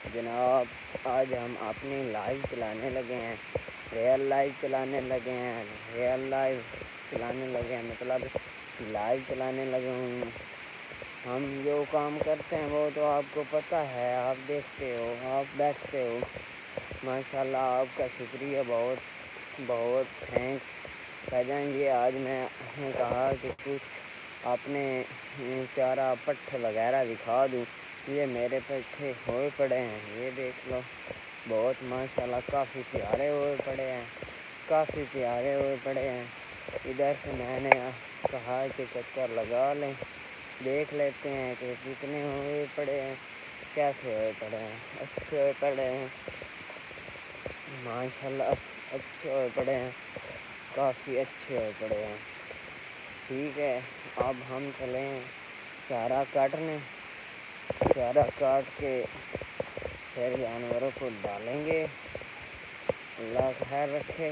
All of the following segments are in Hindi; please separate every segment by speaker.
Speaker 1: जनाब, आज हम अपनी लाइव चलाने लगे हैं, रियल लाइव चलाने लगे हैं, रियल लाइव चलाने लगे हैं, मतलब लाइव चलाने लगे हूँ। हम जो काम करते हैं वो तो आपको पता है, आप देखते हो, आप बैठते हो। माशाल्लाह, आपका शुक्रिया, बहुत बहुत थैंक्स। भाईजान जी, आज मैंने कहा कि कुछ अपने चारा पट्ठे वगैरह दिखा दूँ। ये मेरे पट्ठे हुए पड़े हैं, ये देख लो, बहुत माशाल्लाह काफ़ी प्यारे हुए पड़े हैं, काफ़ी प्यारे हुए पड़े हैं। इधर से मैंने कहा कि चक्कर लगा लें, देख लेते हैं कि कितने हुए पड़े हैं, कैसे हुए पड़े हैं। अच्छे हुए पड़े हैं माशाल्लाह, अच्छे हुए पड़े हैं, काफ़ी अच्छे हुए पड़े हैं। ठीक है, अब हम चलें चारा काटने। चारा काट के फिर जानवरों को डालेंगे। अल्लाह खैर रखे।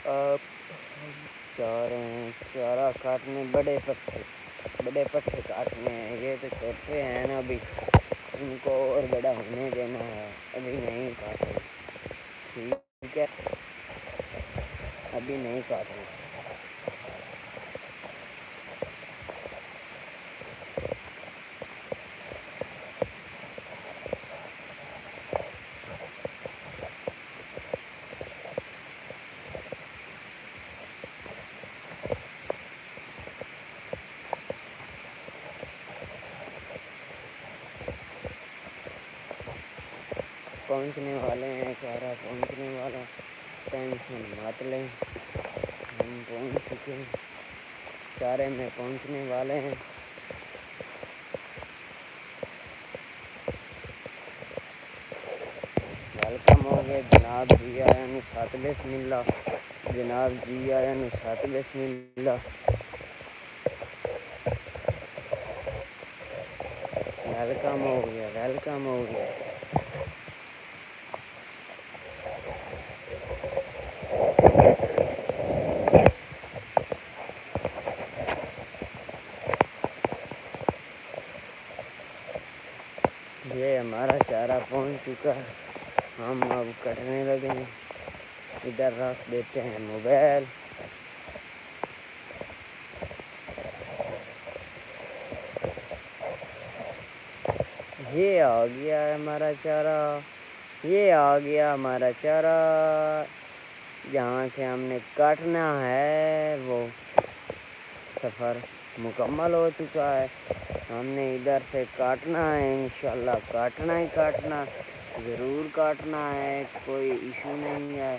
Speaker 1: अब हम जा रहे हैं चारा काटने, बड़े पट्ठे काटने हैं। ये तो छोटे हैं ना, अभी इनको और बड़ा होने देना है, अभी नहीं काटें। ठीक है, अभी नहीं काटें। पहुंचने वाले हैं, चारा पहुंचने वाला, टेंशन मत लें, हम पहुंच चुके हैं, चारे में पहुंचने वाले हैं। वेलकम हो गए जनाब जी, आया नु साथ बिस्मिल्लाह, जनाब जी आया नु साथ बिस्मिल्लाह। वेलकम हो गया, वेलकम हो गया। ये हमारा चारा पहुंच चुका है, हम अब कटने लगे हैं। इधर रख देते हैं मोबाइल। ये आ गया है हमारा चारा, ये आ गया हमारा चारा। जहाँ से हमने काटना है वो सफ़र मुकम्मल हो चुका है। हमने इधर से काटना है, इंशाल्लाह काटना ही काटना, ज़रूर काटना है, कोई इशू नहीं है,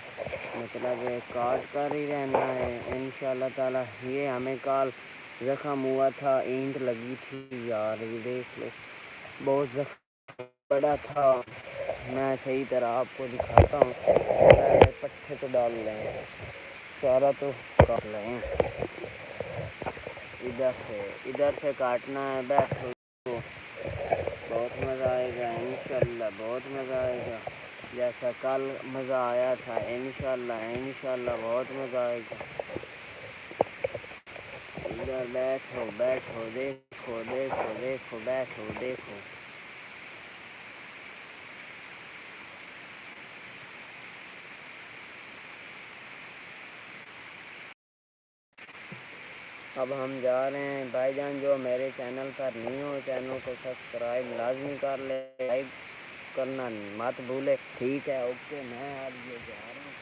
Speaker 1: मतलब काट कर ही रहना है इंशाल्लाह ताला। ये हमें कल ज़ख्म हुआ था, ईंट लगी थी यार, ये देख लो, बहुत ज़ख्म बड़ा था। मैं सही तरह आपको दिखाता हूँ, पहले पट्ठे तो डाल लें, चारा तो काट लें। इधर से काटना है, बैठो, बहुत मज़ा आएगा इंशाल्लाह, बहुत मज़ा आएगा, जैसा कल मज़ा आया था इंशाल्लाह बहुत मज़ा आएगा। इधर बैठो बैठो, देखो देखो देखो, बैठो देखो। अब हम जा रहे हैं भाईजान, जो मेरे चैनल पर नहीं हो, चैनल को सब्सक्राइब लाजमी कर ले, लाइक करना मत भूले। ठीक है, ओके, मैं अब ये जा रहा हूँ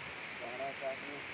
Speaker 1: चारा काटने।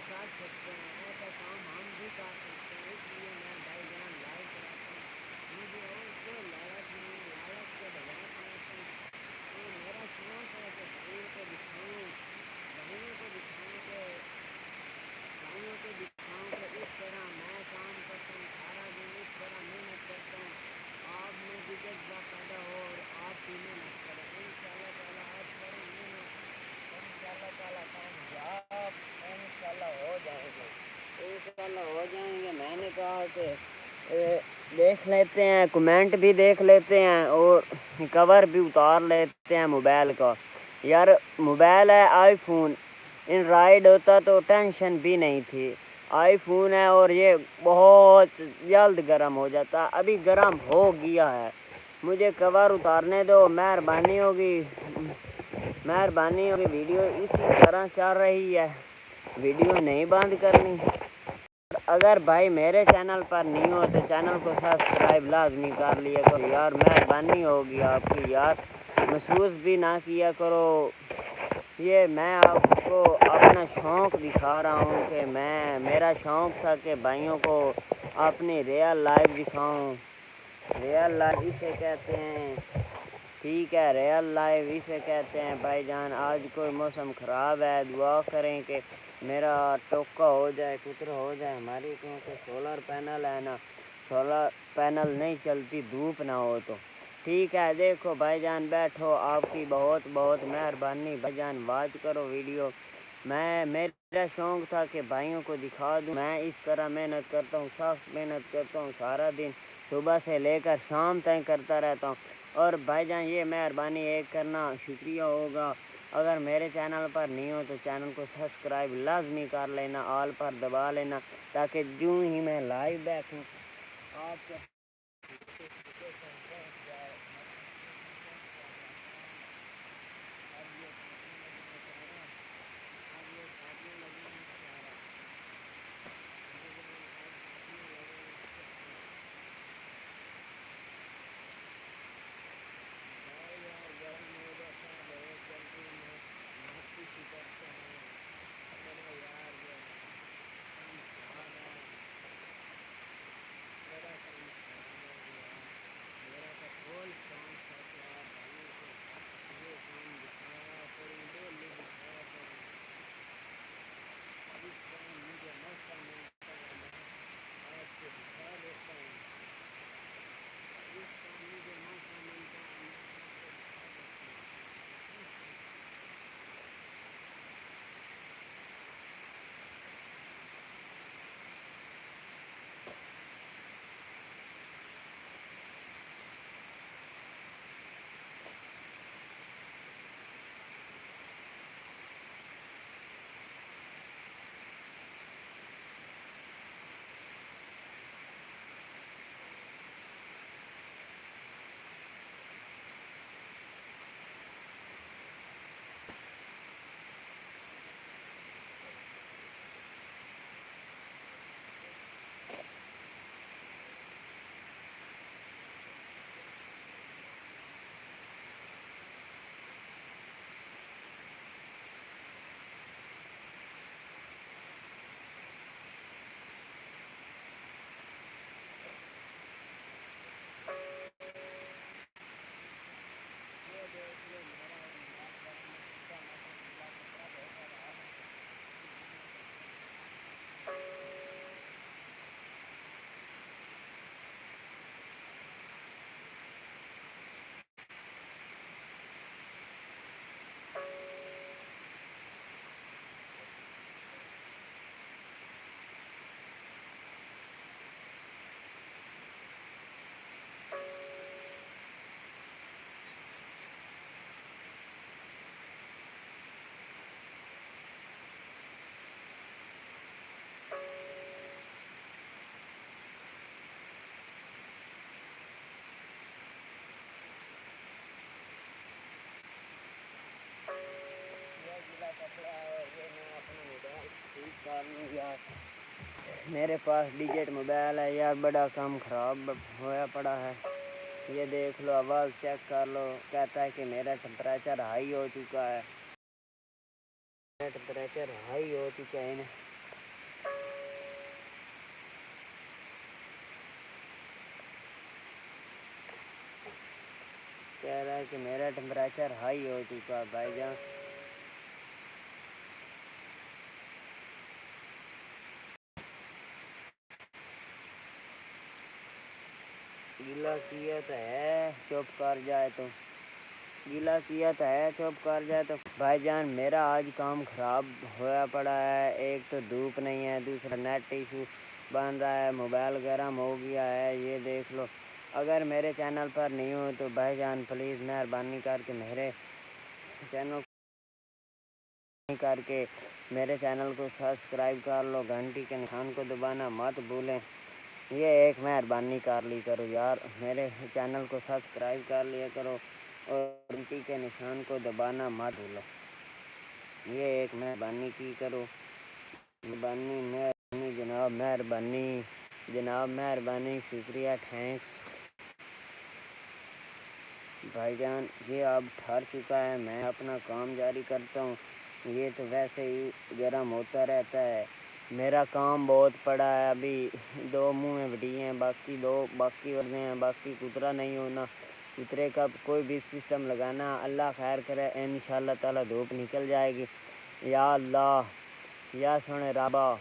Speaker 1: कर सकते हैं, ऐसा काम हम भी कर सकते हैं। इसलिए मैं भाईजान लाइव चलाता हूँ। मुझे और कोई लालच नहीं, लालच के बगैर चलाता हूँ। तो मेरा शौक है कि भाइयों को दिखाऊँ, भाइयों को दिखाऊँ कि भाइयों को दिखाऊँ कि इस तरह मैं काम करता हूँ, सारा दिन इस तरह मेहनत करता हूँ। आप में भी जज्बा पैदा हो और आप भी मेहनत करें। इंशाअल्लाह ताला आप करें मेहनत, इंशाअल्लाह ताला कामयाब इंशाअल्लाह हो जाएंगे, इंशाअल्लाह हो जाएंगे। मैंने कहा कि देख लेते हैं, कमेंट भी देख लेते हैं और कवर भी उतार लेते हैं मोबाइल का। यार मोबाइल है आईफोन, एंड्रॉयड होता तो टेंशन भी नहीं थी। आईफोन है और ये बहुत जल्द गर्म हो जाता, अभी गर्म हो गया है। मुझे कवर उतारने दो, मेहरबानी होगी, मेहरबानी होगी। वीडियो इसी तरह चल रही है, वीडियो नहीं बंद करनी। अगर भाई मेरे चैनल पर नहीं हो तो चैनल को सब्सक्राइब लाजमी कर लिया करो यार, मेहरबानी होगी आपकी यार। महसूस भी ना किया करो, ये मैं आपको अपना शौक़ दिखा रहा हूँ कि मेरा शौक़ था कि भाइयों को अपनी रियल लाइफ दिखाऊँ। रियल लाइफ इसे कहते हैं, ठीक है, रियल लाइफ इसे कहते हैं भाईजान। आज कोई मौसम ख़राब है, दुआ करें कि मेरा टोका हो जाए, कुतरा हो जाए हमारी, क्योंकि सोलर पैनल है ना, सोलर पैनल नहीं चलती धूप ना हो तो। ठीक है, देखो भाईजान बैठो, आपकी बहुत बहुत मेहरबानी भाईजान, वाच करो वीडियो। मेरा शौक़ था कि भाइयों को दिखा दूँ। मैं इस तरह मेहनत करता हूँ, सख्त मेहनत करता हूँ, सारा दिन सुबह से लेकर शाम तक करता रहता हूँ। और भाईजान ये मेहरबानी एक करना, शुक्रिया होगा अगर मेरे चैनल पर नहीं हो तो चैनल को सब्सक्राइब लाजमी कर लेना, ऑल पर दबा लेना, ताकि यूँ ही मैं लाइव बैठूँ आपके यार मेरे पास डिजिट मोबाइल है यार, बड़ा काम ख़राब होया पड़ा है। ये देख लो, आवाज़ चेक कर लो, कहता है कि मेरा टेम्परेचर हाई हो चुका है, टेम्परेचर हाई हो चुका है। कह रहा है कि मेरा टेम्परेचर हाई हो चुका भाईजान। गीला किया तो है चुप कर जाए तो, गीला किया तो है चुप कर जाए तो। भाईजान मेरा आज काम ख़राब होया पड़ा है। एक तो धूप नहीं है, दूसरा नेट इशू बन रहा है, मोबाइल गर्म हो गया है, ये देख लो। अगर मेरे चैनल पर नहीं हो तो भाईजान प्लीज़ मेहरबानी करके मेरे चैनल को सब्सक्राइब कर लो, घंटी के निशान को दबाना मत भूलें। ये एक मेहरबानी कर ली करो यार, मेरे चैनल को सब्सक्राइब कर लिया करो और घंटी के निशान को दबाना मत भूलो। ये एक मेहरबानी की करो। मेहरबानी जनाब, मेहरबानी जनाब, मेहरबानी, शुक्रिया, थैंक्स। भाईजान ये अब ठहर चुका है, मैं अपना काम जारी करता हूँ। ये तो वैसे ही गर्म होता रहता है। मेरा काम बहुत पड़ा है, अभी 2 मुँह में बड़ी हैं, बाकी वर्दे हैं, बाकी कुतरा नहीं होना। कुतरे का कोई भी सिस्टम लगाना, अल्लाह खैर करे, इंशाअल्लाह ताला धूप निकल जाएगी। या अल्लाह या सोने रबा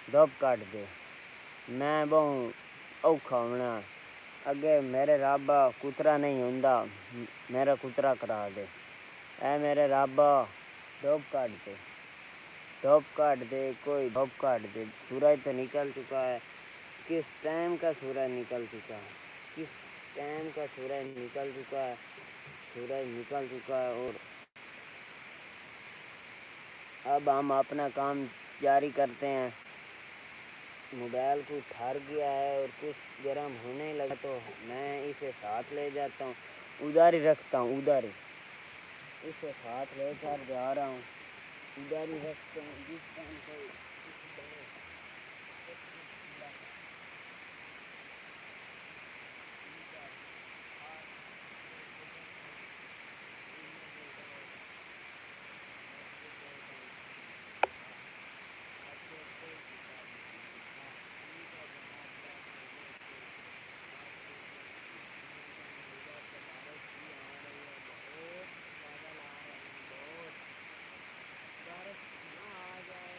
Speaker 1: धूप काट दे, मैं बहुत औखा होना अगे मेरे रबा कुतरा नहीं होंदा, मेरा कुतरा करा दे। ऐ मेरे रबा धूप काट दे, धूप काट दे, कोई धूप काट दे। सूरज तो निकल चुका है, किस टाइम का सूरज निकल चुका है, किस टाइम का सूरज निकल चुका है, सूरज निकल चुका है। और अब हम अपना काम जारी करते हैं। मोबाइल कुछ ठहर गया है और कुछ गर्म होने लगा तो मैं इसे साथ ले जाता हूँ, उधर ही रखता हूँ, उधर ही इसे साथ लेकर जा रहा हूँ, उधर ही रखता हूँ। जिस टाइम कोई बारिश ना आ जाए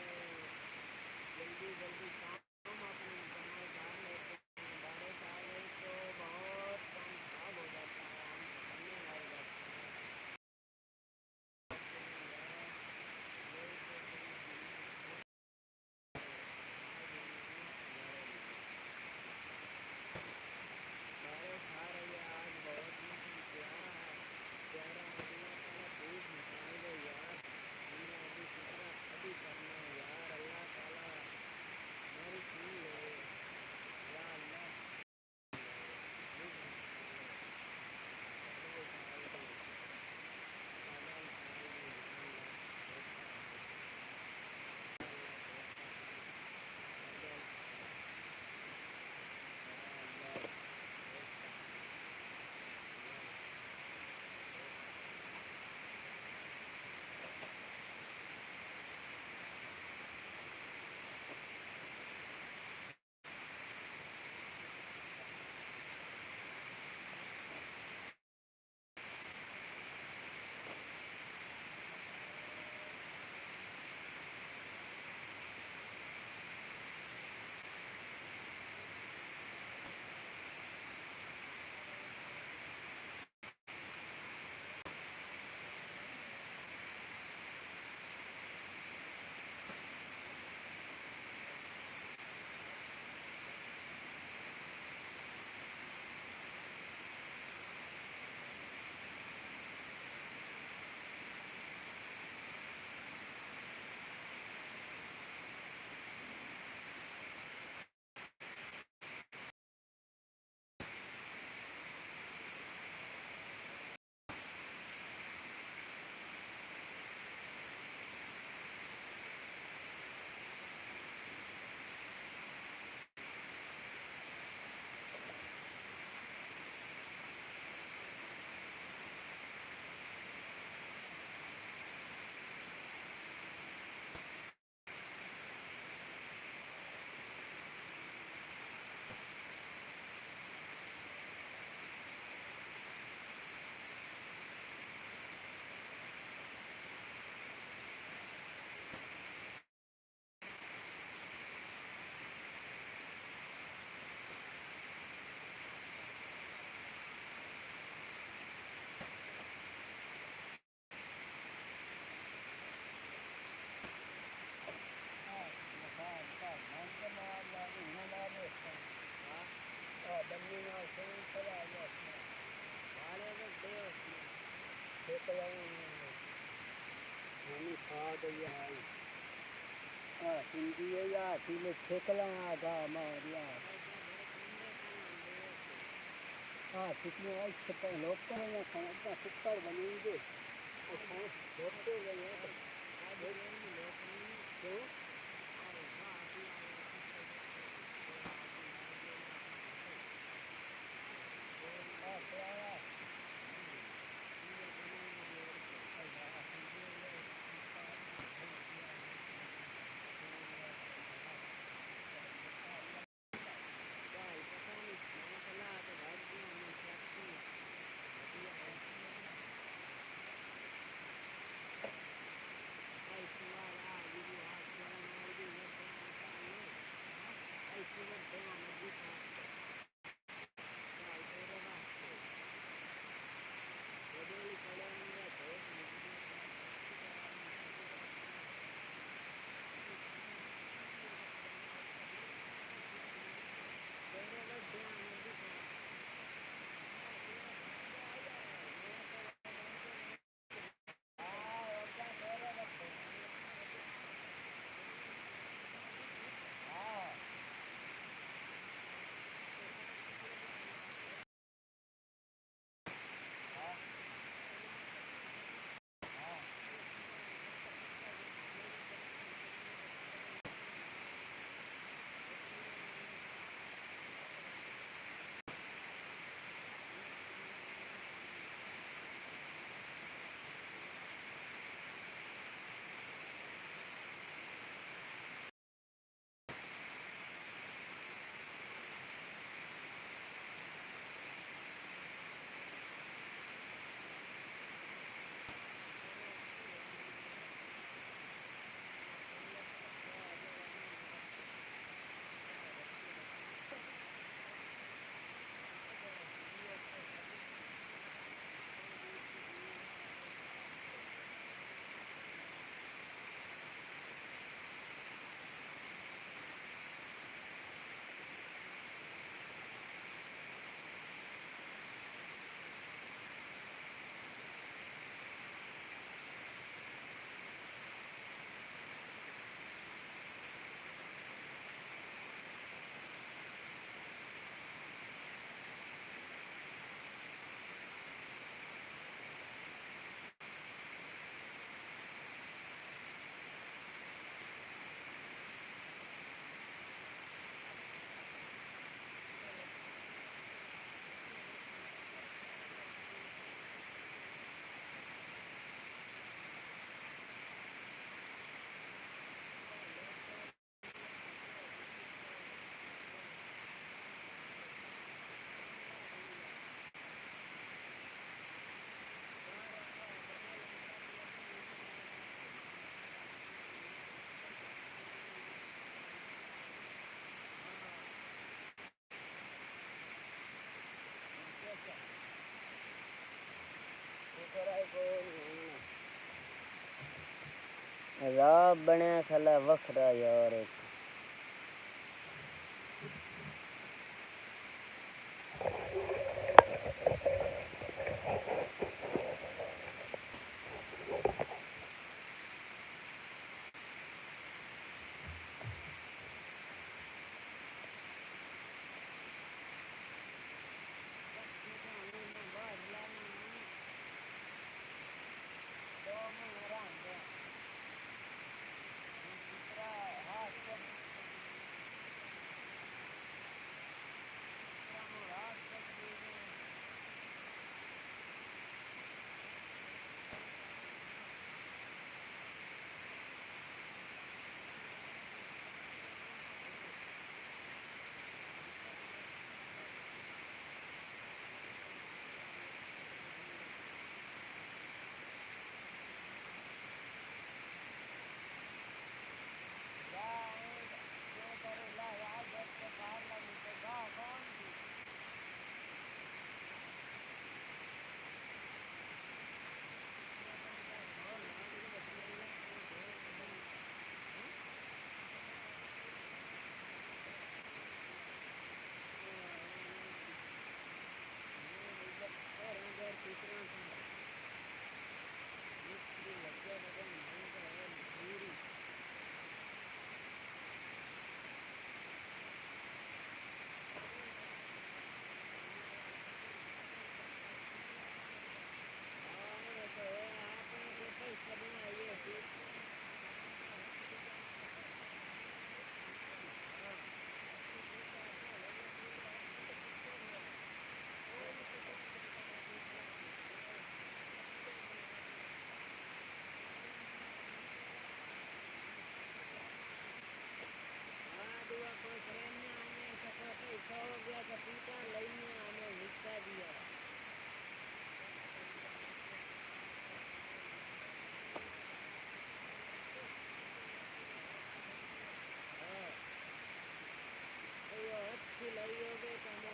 Speaker 1: सिंधी या तीन छेकला आधा मारिया कितने लोग कर या समझता सुपर बनेंगे लोग तो राह बनया खला वखरा यार एक हो गया कपीता लईने आने निपटा दिया। हाँ तो ये अच्छी लई हो गई तो हम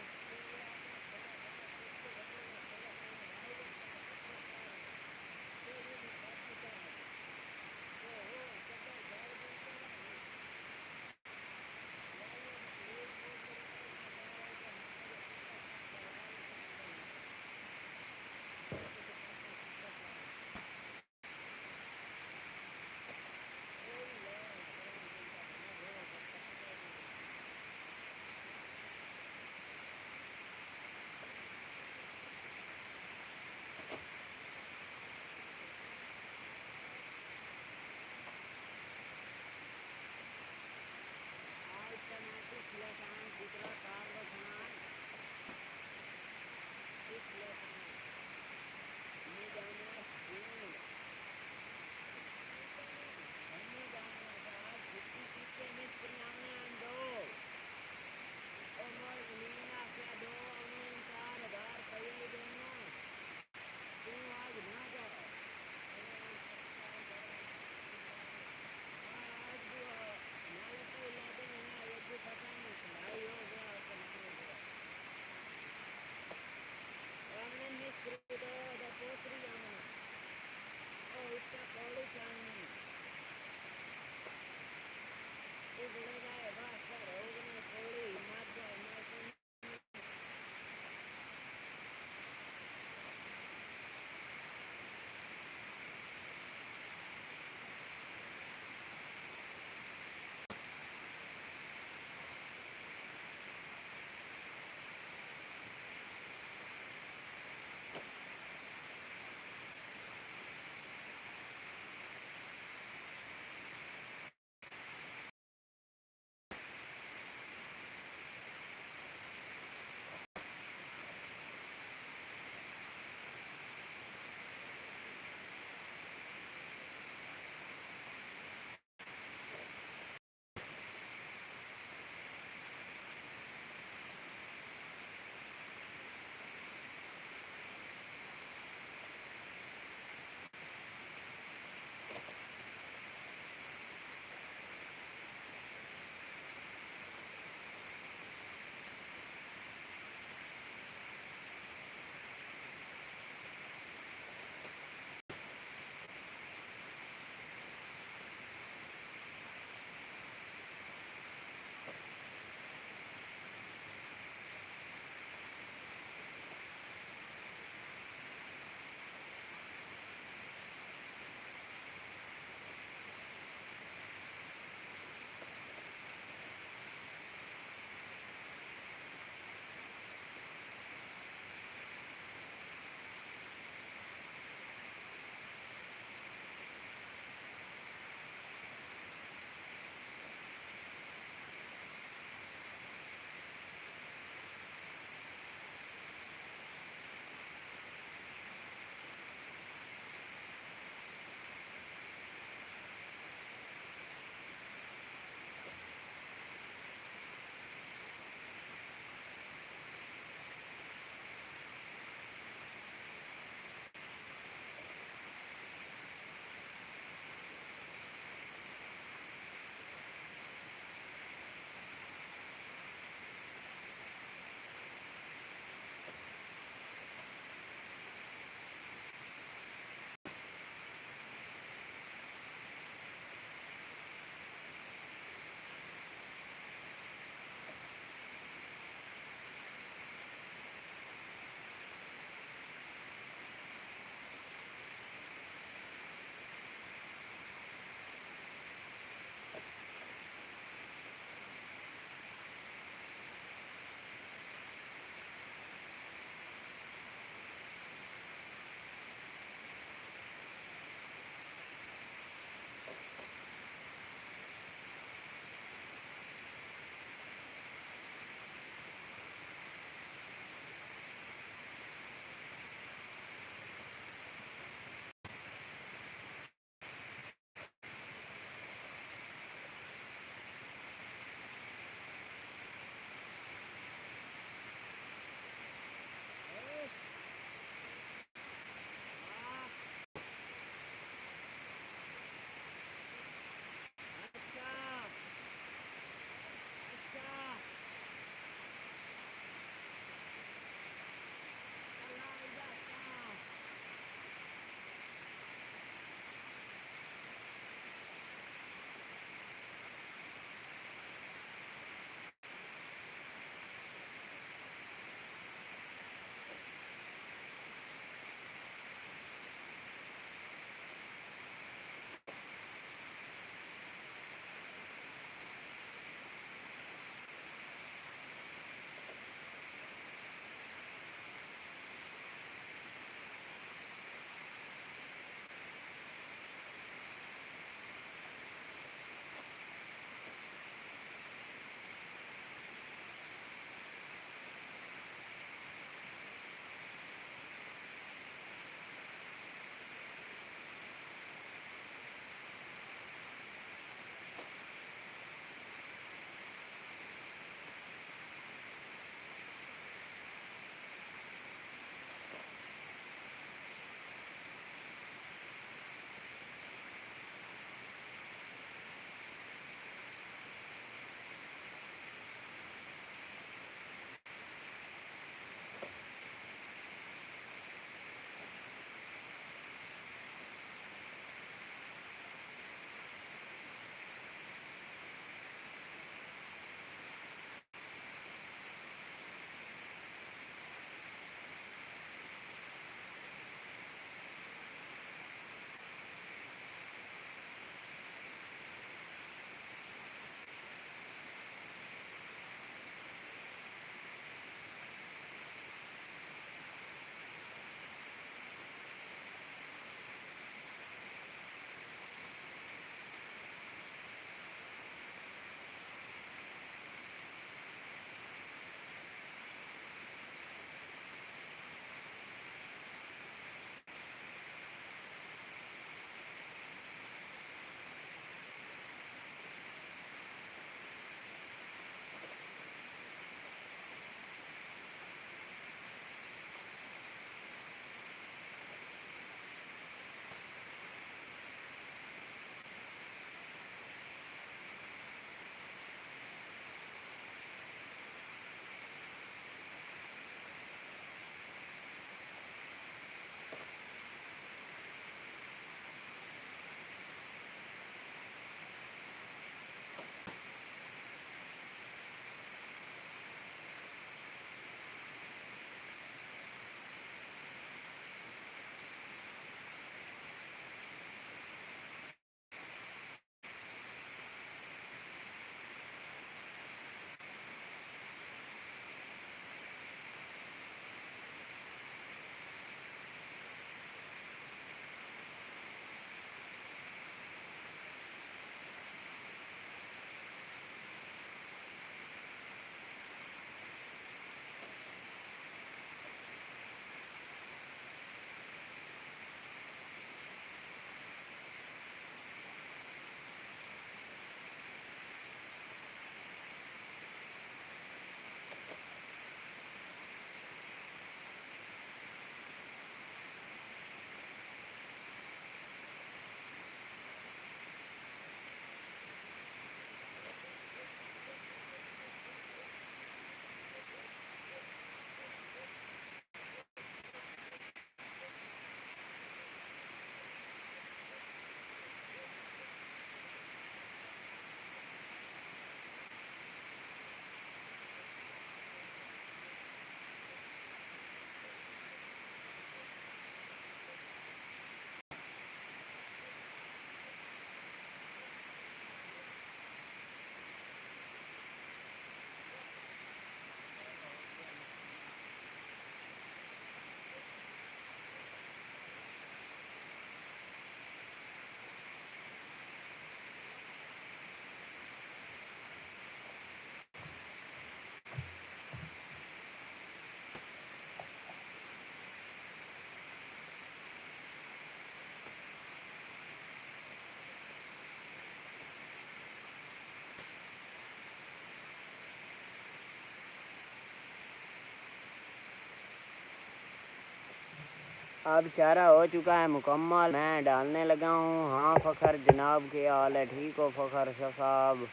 Speaker 1: अब चारा हो चुका है मुकम्मल, मैं डालने लगा हूँ। हाँ फ़खर जनाब, क्या हाल है? ठीक हो फ़खर साहब?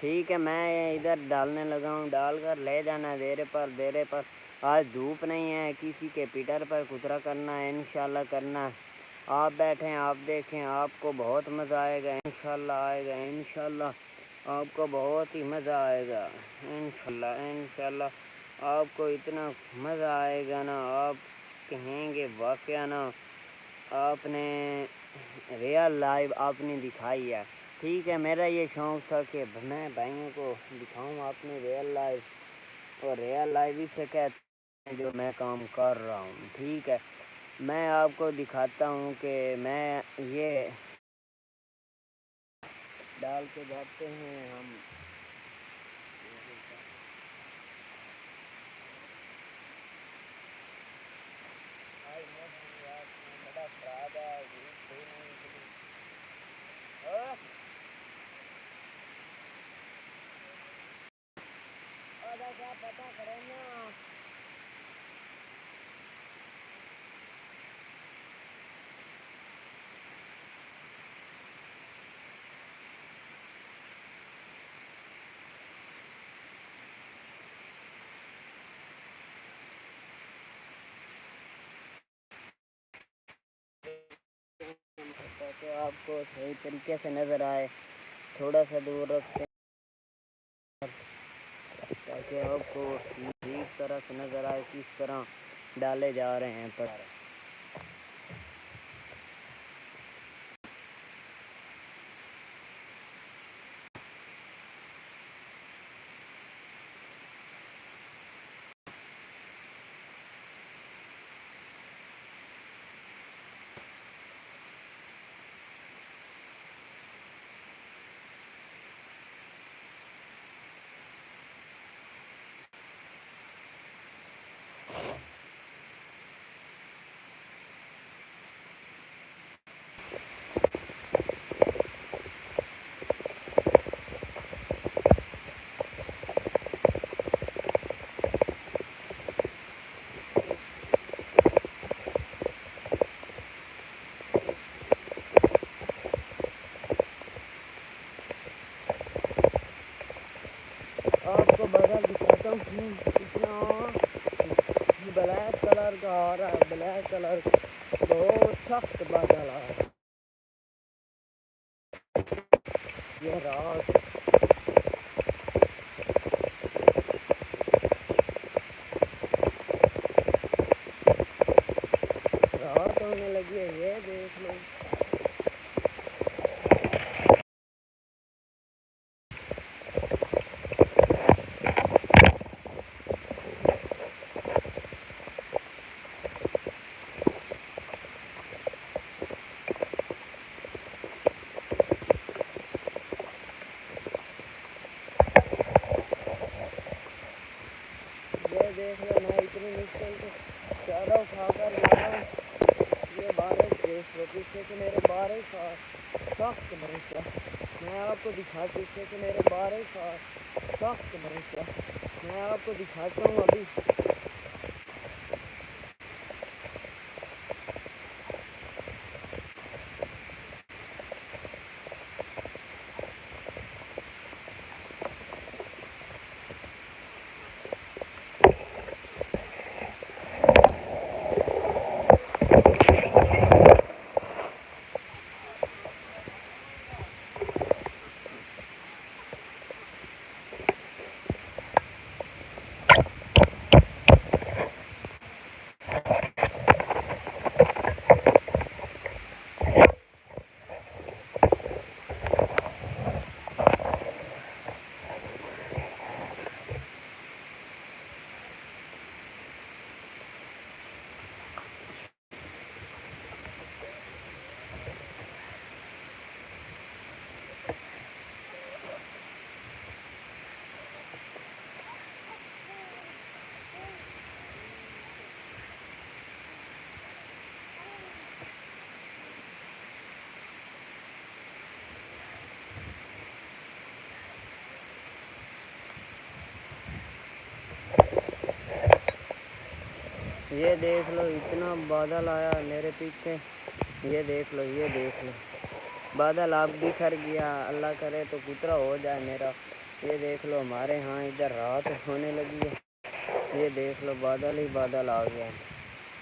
Speaker 1: ठीक है, मैं इधर डालने लगा हूँ। डाल कर ले जाना देरे पर। आज धूप नहीं है, किसी के पीटर पर कुतरा करना है इंशाल्लाह करना है। आप बैठें, आप देखें, आपको बहुत मज़ा आएगा इंशाल्लाह। आएगा इंशाल्लाह, आपको बहुत ही मज़ा आएगा इंशाल्लाह। आपको इतना मज़ा आएगा ना, आप कहेंगे वाकया ना आपने रियल लाइव आपने दिखाई है। ठीक है, मेरा ये शौक़ था कि मैं भाइयों को दिखाऊं आपने रियल लाइव, और रियल लाइव इसे कहते हैं जो मैं काम कर रहा हूँ। ठीक है, मैं आपको दिखाता हूँ कि मैं ये डाल के जाते हैं हम। बड़ा खराब है, क्या पता करें ना। ताकि आपको सही तरीके से नज़र आए, थोड़ा सा दूर रखते हैं ताकि आपको ठीक तरह से नज़र आए किस तरह डाले जा रहे हैं पर। आपको बादल दिखाता हूँ कितना ब्लैक कलर का आ रहा है, ब्लैक कलर बहुत सख्त बादल आ रहा है। ये रात होने लगी है, ये देख लो। ये देख लो, मैं इतनी मुश्किल से चारा उठा कर ला रहा हूँ। ये बारिश देख लो, पीछे से मेरे बारिश आ सख्त बारिश है। मैं आपको दिखाता हूँ पीछे से मेरे बारिश आ सख्त बारिश है। मैं आपको दिखाता हूँ अभी। ये देख लो इतना बादल आया मेरे पीछे। ये देख लो, ये देख लो, बादल आप बिखर गया। अल्लाह करे तो पुत्रा हो जाए मेरा। ये देख लो हमारे यहाँ इधर रात होने लगी है। ये देख लो बादल ही बादल आ गया है,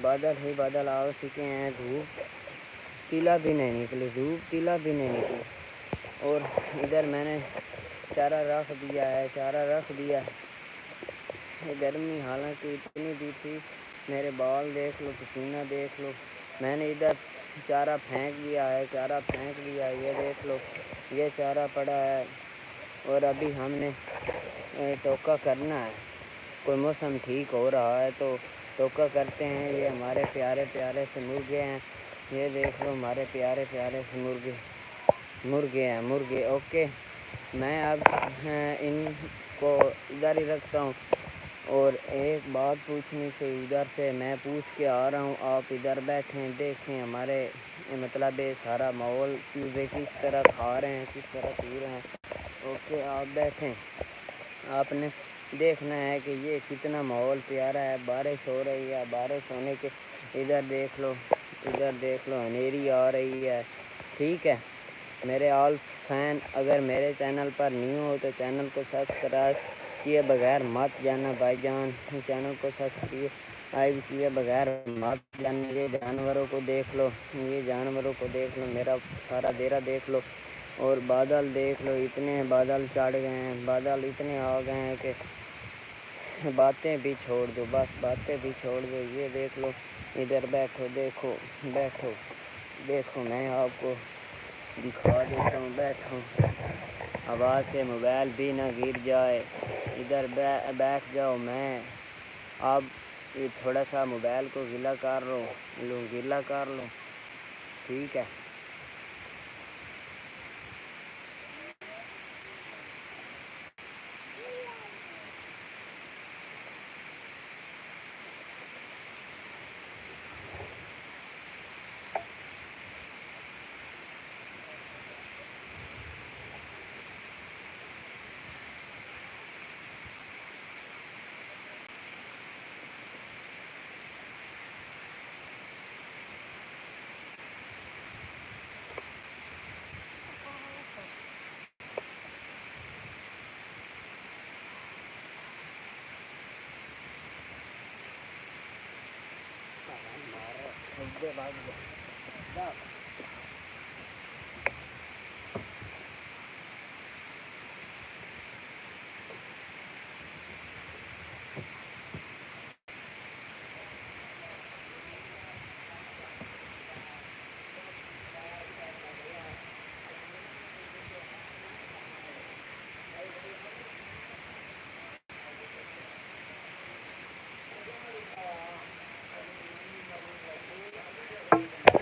Speaker 1: बादल ही बादल आ चुके हैं। धूप तिला भी नहीं निकली, धूप तिला भी नहीं निकली। और इधर मैंने चारा रख दिया है, चारा रख दिया है। गर्मी हालांकि इतनी भी थी। मेरे बाल देख लो, पसीना देख लो। मैंने इधर चारा फेंक दिया है, चारा फेंक दिया है। ये देख लो, ये चारा पड़ा है। और अभी हमने टोका करना है। कोई मौसम ठीक हो रहा है तो टोका करते हैं। ये हमारे प्यारे प्यारे से मुर्गे हैं। ये देख लो हमारे प्यारे प्यारे से मुर्गे हैं, मुर्गे। ओके, मैं अब इनको इधर ही रखता हूँ। और एक बात पूछनी थी, उधर से मैं पूछ के आ रहा हूँ। आप इधर बैठें, देखें हमारे मतलब ये सारा माहौल चूज़े किस तरह खा रहे हैं, किस तरह पी रहे हैं। ओके, आप बैठें। आपने देखना है कि ये कितना माहौल प्यारा है। बारिश हो रही है, बारिश होने के इधर देख लो, इधर देख लो अंधेरी आ रही है। ठीक है मेरे ऑल फैन, अगर मेरे चैनल पर न्यू हो तो चैनल को सब्सक्राइब किए बगैर मत जाना भाईजान। चैनल को सब्सक्राइब किए बगैर मत जाना। ये जानवरों को देख लो, ये जानवरों को देख लो, मेरा सारा डेरा देख लो। और बादल देख लो, इतने बादल चढ़ गए हैं, बादल इतने आ गए हैं कि बातें भी छोड़ दो, बस बातें भी छोड़ दो। ये देख लो, इधर बैठो, देखो, बैठो, देखो, मैं आपको दिखा देता हूँ। बैठो, आवाज़ से मोबाइल भी ना गिर जाए। इधर बैठ जाओ। मैं अब ये थोड़ा सा मोबाइल को गीला कर लो, गीला कर लो। ठीक है,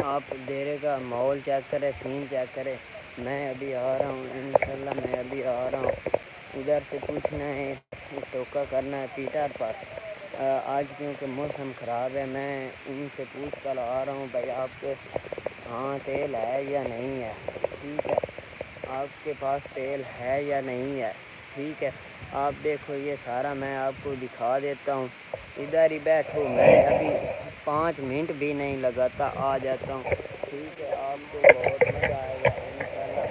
Speaker 1: आप डेरे का माहौल चेक करें, सीन चेक करें। मैं अभी आ रहा हूँ, इंशाल्लाह मैं अभी आ रहा हूँ। उधर से पूछना है, टोका करना है पीटर पर। आज क्योंकि मौसम ख़राब है, मैं उनसे पूछ कर आ रहा हूँ भाई आपके हाँ तेल है या नहीं है। ठीक है, आपके पास तेल है या नहीं है। ठीक है, आप देखो ये सारा मैं आपको दिखा देता हूँ। इधर ही बैठो, मैं अभी 5 मिनट भी नहीं लगाता आ जाता हूँ। ठीक है, आपको बहुत मज़ा आएगा इंशाल्लाह,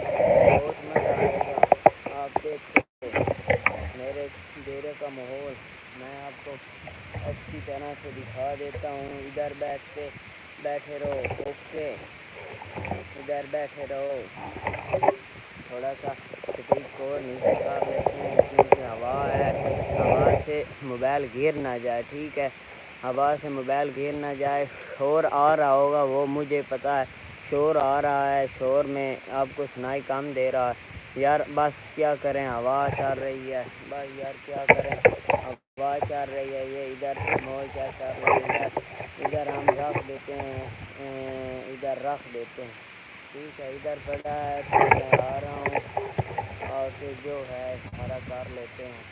Speaker 1: बहुत मज़ा आएगा। आप देखो मेरे डेरे का माहौल मैं आपको अच्छी तरह से दिखा देता हूँ। इधर बैठे रहो। ओके, इधर बैठे रहो। थोड़ा सा स्पीड को नीचे कर लेते हैं क्योंकि हवा है, हवा से मोबाइल गिर ना जाए। ठीक है, हवा से मोबाइल गिर ना जाए। शोर आ रहा होगा वो मुझे पता है, शोर आ रहा है, शोर में आपको सुनाई कम दे रहा है यार। बस क्या करें, हवा चल रही है, बस यार क्या करें, हवा चल रही है। ये इधर मॉल क्या कर रही है, इधर हम रख देते हैं, इधर रख देते हैं। ठीक है, इधर पड़ा है तो मैं आ रहा हूँ और फिर जो है सारा कर लेते हैं।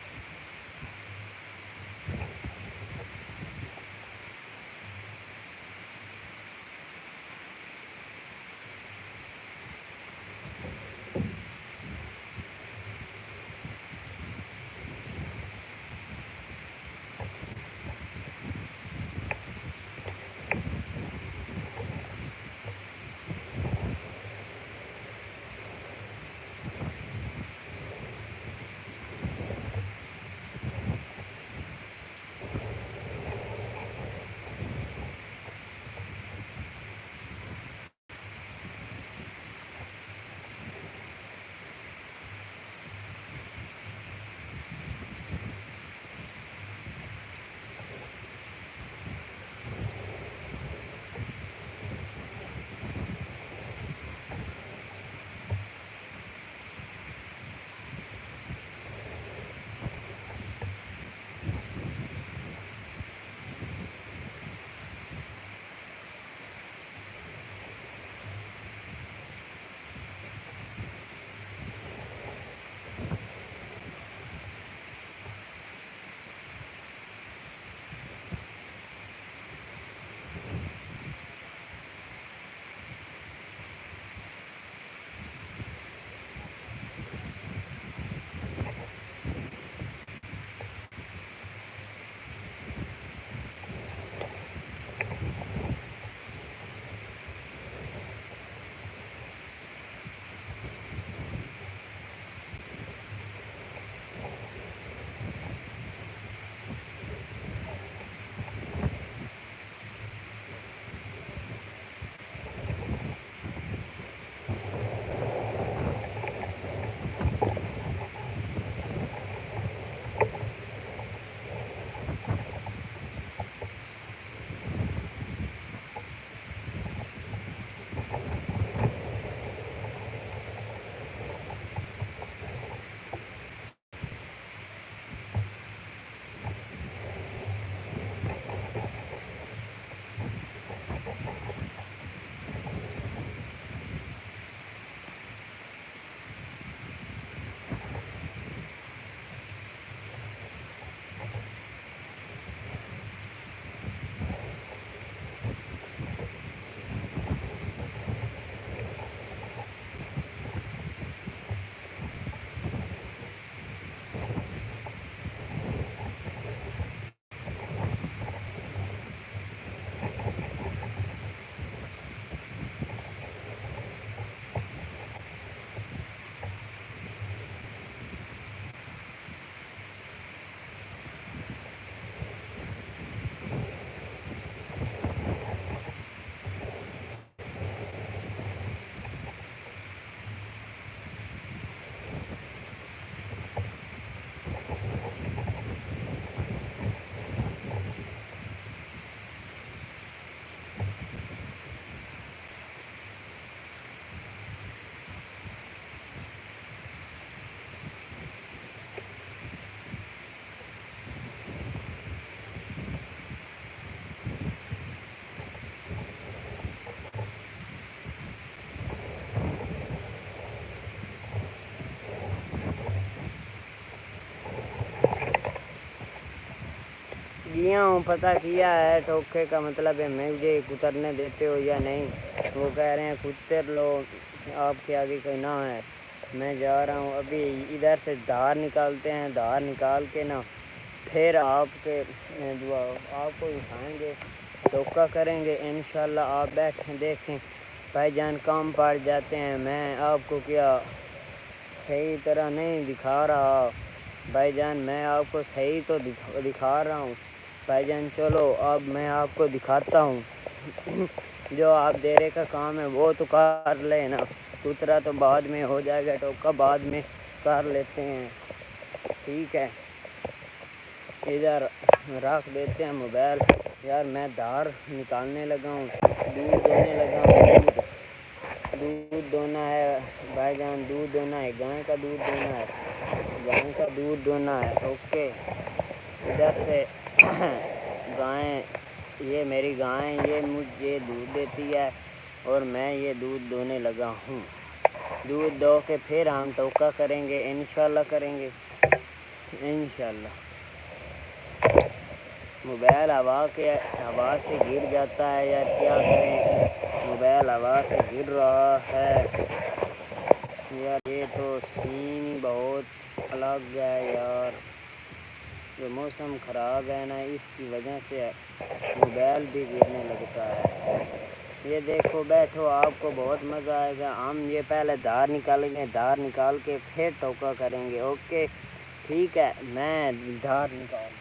Speaker 1: किया हूँ, पता किया है। ठोके का मतलब है मुझे उतरने देते हो या नहीं। वो कह रहे हैं उतर लो, आपके आगे कोई ना है। मैं जा रहा हूँ अभी, इधर से धार निकालते हैं, धार निकाल के ना फिर आपके दुआ आपको उठाएंगे, ठोका करेंगे इंशाल्लाह। आप बैठें देखें भाईजान, काम पड़ जाते हैं। मैं आपको क्या सही तरह नहीं दिखा रहा भाईजान, मैं आपको सही तो दिखा रहा हूँ भाईजान। चलो अब मैं आपको दिखाता हूँ। जो आप देरे का काम है वो तो कर लेना, उतरा तो बाद में हो जाएगा, टोका बाद में कर लेते हैं, ठीक है। इधर रख देते हैं मोबाइल। यार मैं धार निकालने लगा हूँ, दूध दोने लगा हूँ। दूध दोना है भाईजान, दूध दोना है, गाय का दूध दोना है, गाय का दूध दोना है। ओके, इधर से गाय, ये मेरी गाय, ये मुझे दूध देती है और मैं ये दूध दोने लगा हूँ। दूध दो के फिर हम टोका करेंगे इंशाल्लाह, करेंगे इंशाल्लाह। मोबाइल हवा से गिर जाता है यार, क्या करें, मोबाइल हवा से गिर रहा है यार। ये तो सीन बहुत अलग है यार, जो मौसम ख़राब है ना, इसकी वजह से मोबाइल भी गिरने लगता है। ये देखो, बैठो, आपको बहुत मज़ा आएगा। हम ये पहले धार निकालेंगे, धार निकाल के फिर टोका करेंगे। ओके ठीक है, मैं धार निकाल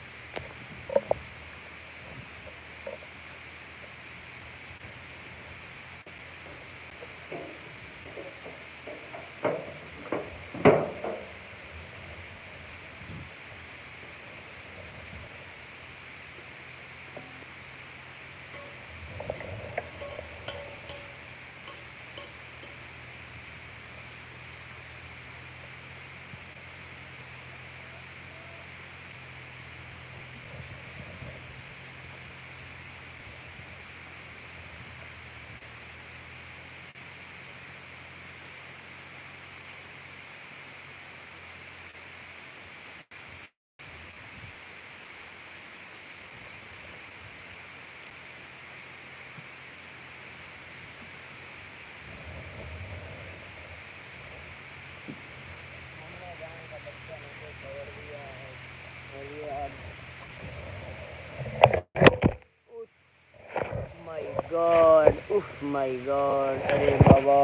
Speaker 1: गॉड, उफ माय गॉड, अरे बाबा,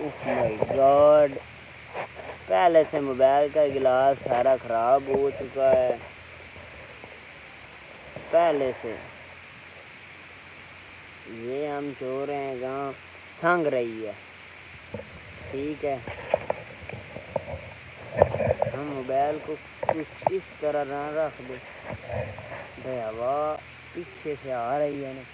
Speaker 1: उफ माय गॉड। पहले से मोबाइल का गिलास सारा ख़राब हो चुका है पहले से। ये हम सो रहे हैं, गाँव संग रही है, ठीक है। हम मोबाइल को कुछ इस तरह ना रख दे भाई, हवा पीछे से आ रही है ना।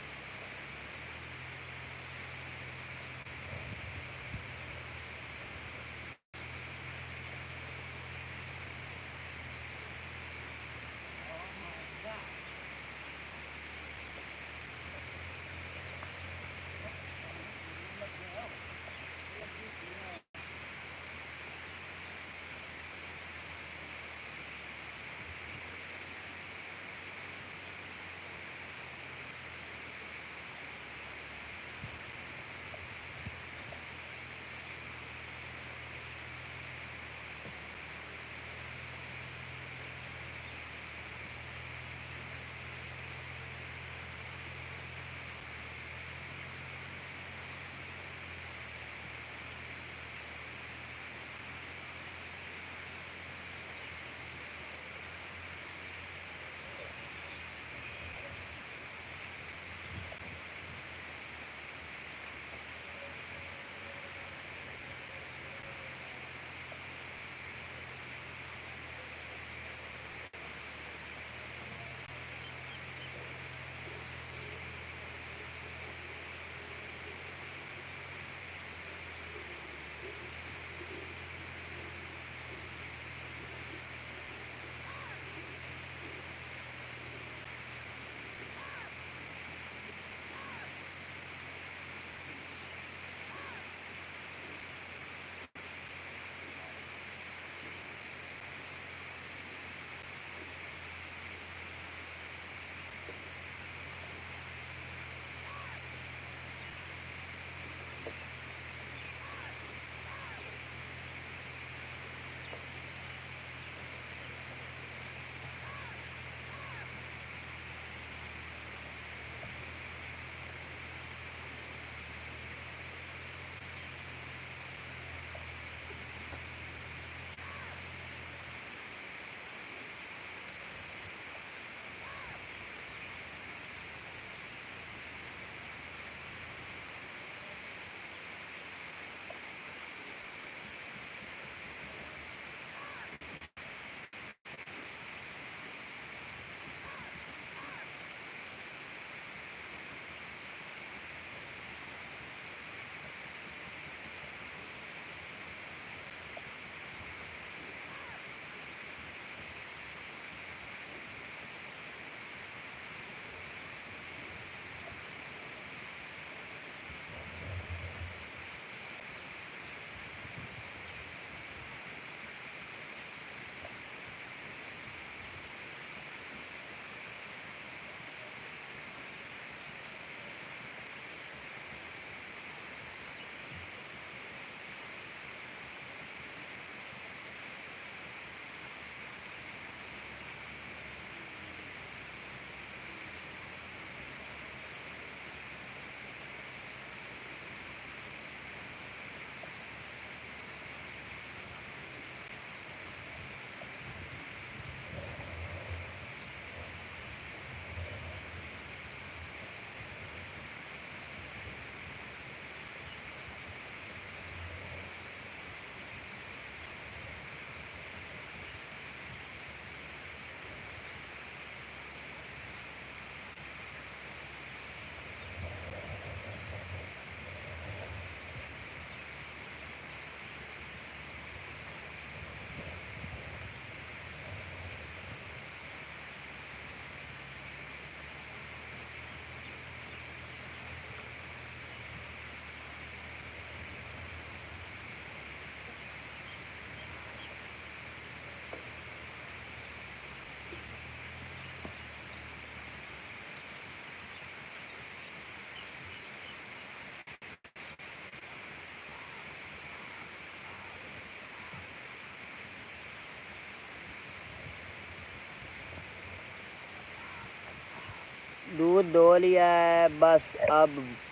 Speaker 1: दूध दो लिया है, बस अब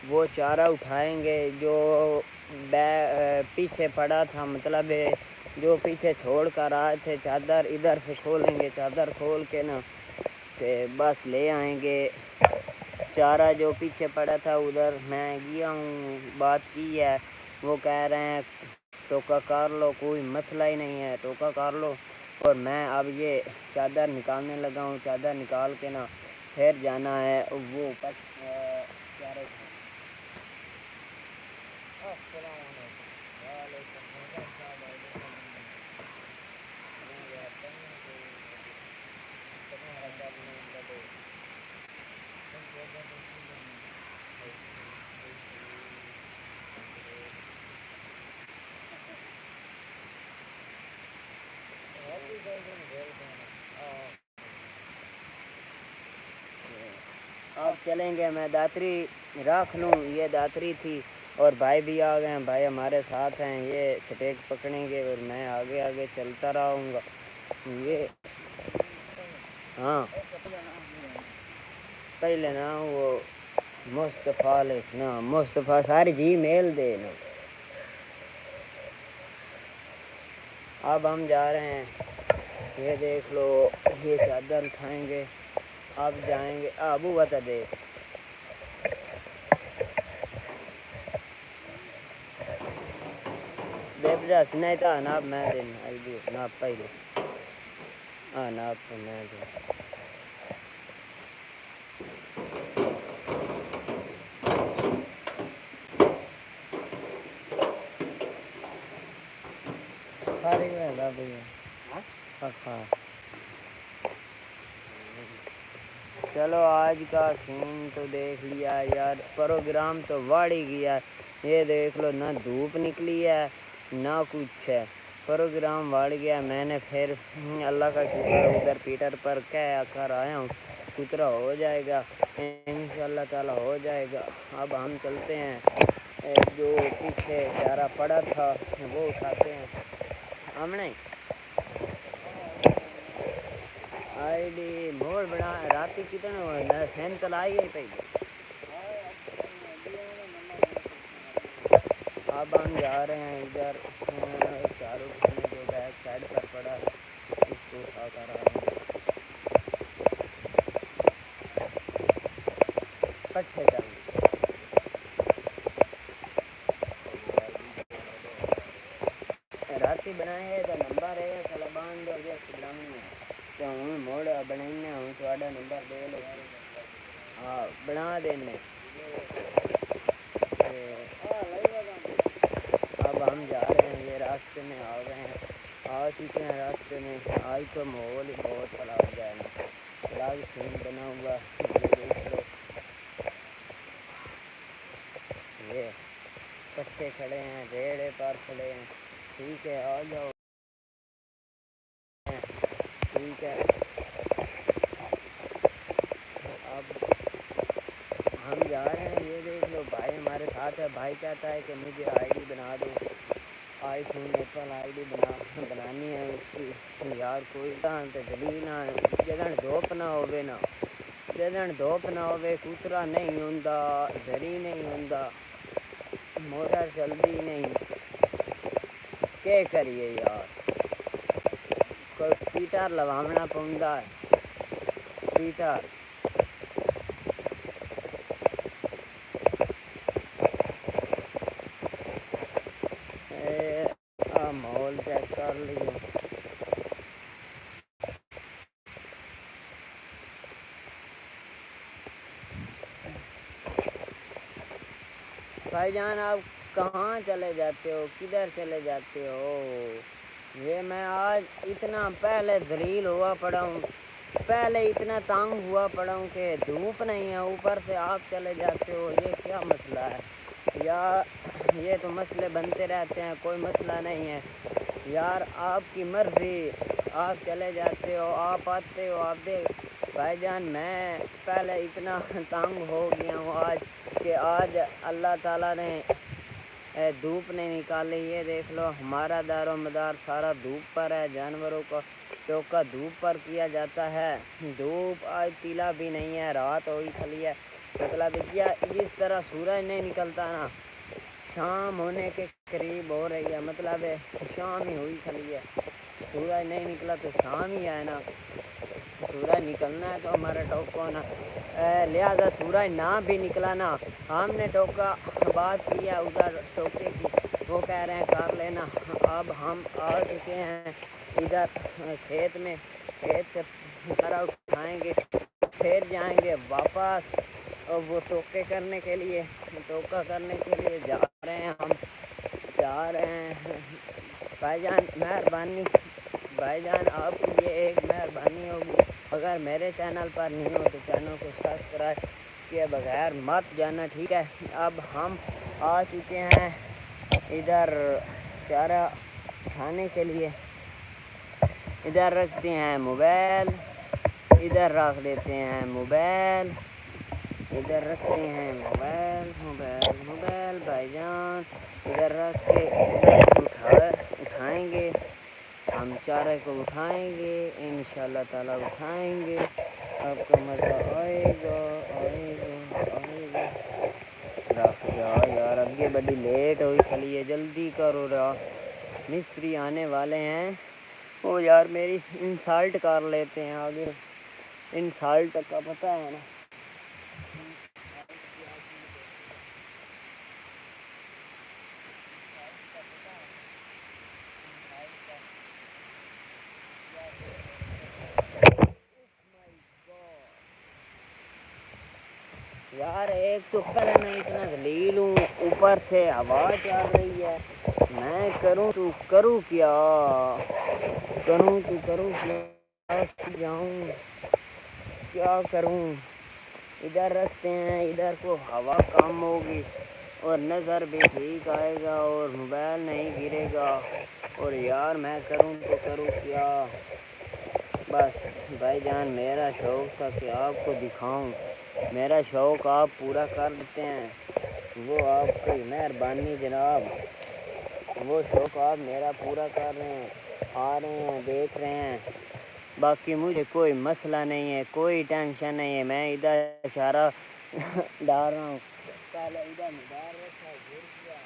Speaker 1: वो चारा उठाएंगे जो पीछे पड़ा था, मतलब जो पीछे छोड़ कर आए थे चादर, इधर से खोलेंगे, चादर खोल के ना तो बस ले आएंगे चारा जो पीछे पड़ा था उधर। मैं गया हूँ, बात की है, वो कह रहे हैं टोका कर लो, कोई मसला ही नहीं है, टोका कर लो। और मैं अब ये चादर निकालने लगा हूँ, चादर निकाल के ना फिर जाना है वो चारे अब चलेंगे। मैं दातरी रख लूँ, ये दातरी थी और भाई भी आ गए हैं, भाई हमारे साथ हैं, ये स्टेक पकड़ेंगे और मैं आगे आगे चलता रहूँगा। ये हाँ, पहले ना वो मुस्तफ़ा लिखना, मुस्तफ़ा सारी जी मेल देना। अब हम जा रहे हैं, ये देख लो, ये चादर उठाएंगे, अब जाएंगे। अबू बता दे देवदास नहीं था नाप मैं दिन आई नाप पहले। हाँ नाप तो मैं दिन सारी में ला भैया। हाँ चलो आज का सीन तो देख लिया यार, प्रोग्राम तो बढ़ ही गया। ये देख लो, ना धूप निकली है ना कुछ है, प्रोग्राम बढ़ गया। मैंने फिर अल्लाह का शुक्र उधर पीटर पर कह कर आया हूँ, कुतरा हो जाएगा इंशाअल्लाह ताला, हो जाएगा। अब हम चलते हैं, जो पीछे चारा पड़ा था वो उठाते हैं। हमने आईडी मोड़ बना रात कितने सैन चलाई है पहले। अब हम जा रहे हैं इधर, चारों खाने जो बैक साइड पर पड़ा है इसको उठा कर आएंगे। कट्ठे जाएंगे राती बनाए तो नंबर है सलाबान दो तो हूँ मोड़ बनाने हूँ थोड़ा नंबर दे लो। हाँ बना देने। अब हम जा रहे हैं, ये रास्ते में आ गए हैं, आ चुके हैं रास्ते में। आज तो माहौल ही बहुत अलग है ना, अलग सीन बना हुआ। ये देख लो, ये कट्टे खड़े हैं, रेड़े पर खड़े हैं, ठीक है आ जाओ, ठीक है। अब हम जा रहे हैं, ये देख लो भाई हमारे साथ है। भाई कहता है कि मुझे आईडी बना दो, आईफोन एप्पल आईडी बनानी है उसकी। यार कोई तो जली ना जदन धोप ना होवे ना, जदन धोप ना होवे कुतरा नहीं होंदा, धरी नहीं होंदा, मोटर चलती नहीं, क्या करिए यार, कोई पीटर लवावना पौंदा है, पीटर। माहौल चेक कर लियो। भाईजान आप कहाँ चले जाते हो, किधर चले जाते हो? ये मैं आज इतना पहले जलील हुआ पड़ा हूँ, पहले इतना तंग हुआ पड़ा हूँ कि धूप नहीं है, ऊपर से आप चले जाते हो, ये क्या मसला है? या ये तो मसले बनते रहते हैं, कोई मसला नहीं है यार, आपकी मर्ज़ी, आप चले जाते हो, आप आते हो, आप देख। भाईजान मैं पहले इतना तंग हो गया हूँ आज कि आज अल्लाह ताला ने धूप नहीं निकाली। ये देख लो हमारा दारो मदार सारा धूप पर है। जानवरों का टोका धूप पर किया जाता है। धूप आज तिला भी नहीं है, रात हो ही खली है। मतलब क्या इस तरह सूरज नहीं निकलता ना, शाम होने के करीब हो रही है, मतलब शाम ही हुई खली है। सूरज नहीं निकला तो शाम ही है ना। सूरज निकलना है तो हमारा टोको ना, लिहाजा सूरज ना भी निकला ना, हमने टोका बात किया उधर टोके की, वो कह रहे हैं कर लेना। अब हम आ चुके हैं इधर खेत में, खेत से सारा उठाएंगे, फिर जाएंगे वापस और वो टोके करने के लिए, टोका करने के लिए जा रहे हैं। हम जा रहे हैं। भाईजान मेहरबानी, भाईजान आपकी ये एक मेहरबानी होगी, अगर मेरे चैनल पर नहीं हो तो चैनल को सब्सक्राइब किए बगैर मत जाना, ठीक है। अब हम आ चुके हैं इधर चारा खाने के लिए। इधर रखते हैं मोबाइल, इधर रख देते हैं मोबाइल, इधर रखते हैं मोबाइल मोबाइल मोबाइल भाईजान, इधर रख के इधर उठाएंगे हम, चारे को उठाएंगे इंशाल्लाह ताला उठाएंगे। आपको मज़ा आएगा आएगा आएगा। रख जाओ यार, अगे बड़ी लेट हुई खली है, जल्दी करो रहा, मिस्त्री आने वाले हैं। ओ यार मेरी इंसल्ट कर लेते हैं आगे, इंसल्ट का पता है ना। यार एक तो पर मैं इतना जलील हूँ, ऊपर से हवा चल रही है, मैं करूँ तो करूँ क्या, करूँ तो करूँ क्या, जाऊँ क्या करूँ। इधर रखते हैं, इधर को हवा कम होगी और नज़र भी ठीक आएगा और मोबाइल नहीं गिरेगा। और यार मैं करूँ तो करूँ क्या। बस भाईजान मेरा शौक़ था कि आपको दिखाऊं, मेरा शौक़ आप पूरा कर देते हैं, वो आपकी मेहरबानी जनाब, वो शौक़ आप मेरा पूरा कर रहे हैं, आ रहे हैं देख रहे हैं। बाकी मुझे कोई मसला नहीं है, कोई टेंशन नहीं है। मैं इधर चारा डाल रहा हूँ, पहले इधर डाल रखा है, घुर गया।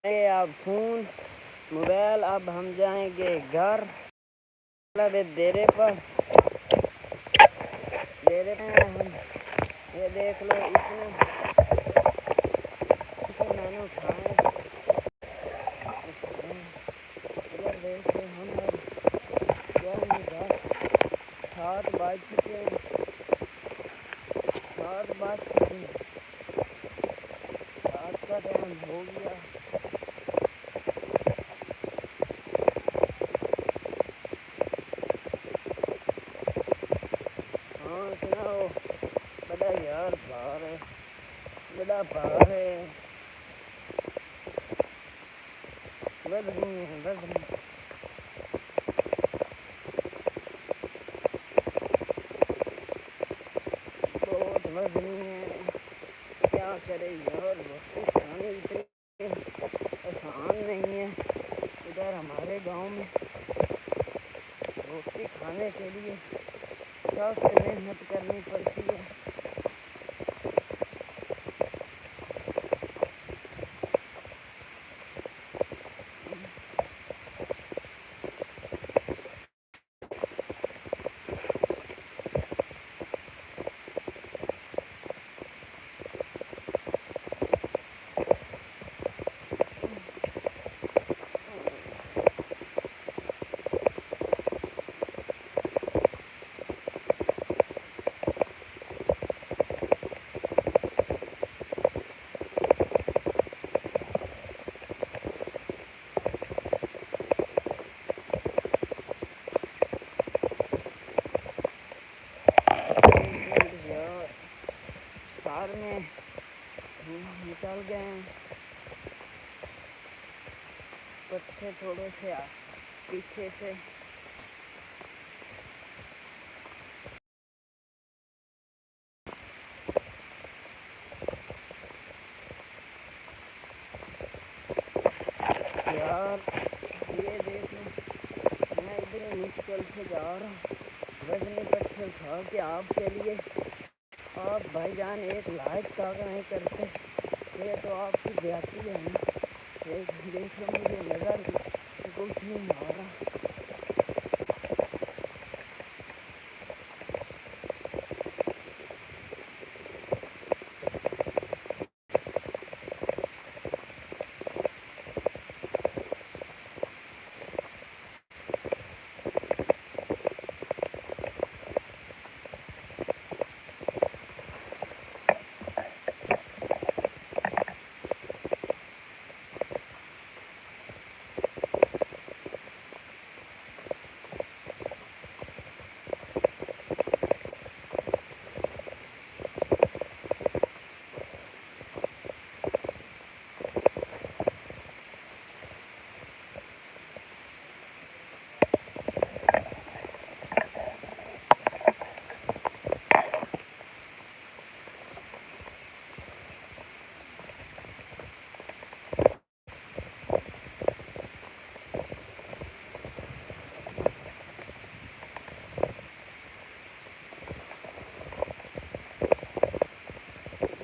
Speaker 1: अब फ़ोन मोबाइल, अब हम जाएंगे घर, मतलब डेरे पर। देख लो इतने मैंने उठाए। इधर देख लो हम क्या नहीं बात 7 बज चुके हैं, 7 बज चुके हैं, 7 का टाइम हो गया। हाँ सुनाओ। बड़ा यार बाहर है, बड़ा बाहर है, बस नहीं है, बस नहीं। बहुत वजनी है, क्या करे यार, रोटी खानी इतनी आसान नहीं है। इधर हमारे गांव में रोटी खाने के लिए सख्त मेहनत करनी पड़ती है। सार में निकल गए हैं, पत्ते थोड़े से पीछे से। यार ये देख लो, मैं इतनी मुश्किल से जा रहा हूँ वजनी पत्थर उठा के आपके लिए। आप भाईजान एक लाइक तक नहीं करते, ये तो आपकी ज्यादती है ना। देख लो मुझे नजर कुछ नहीं आ रहा।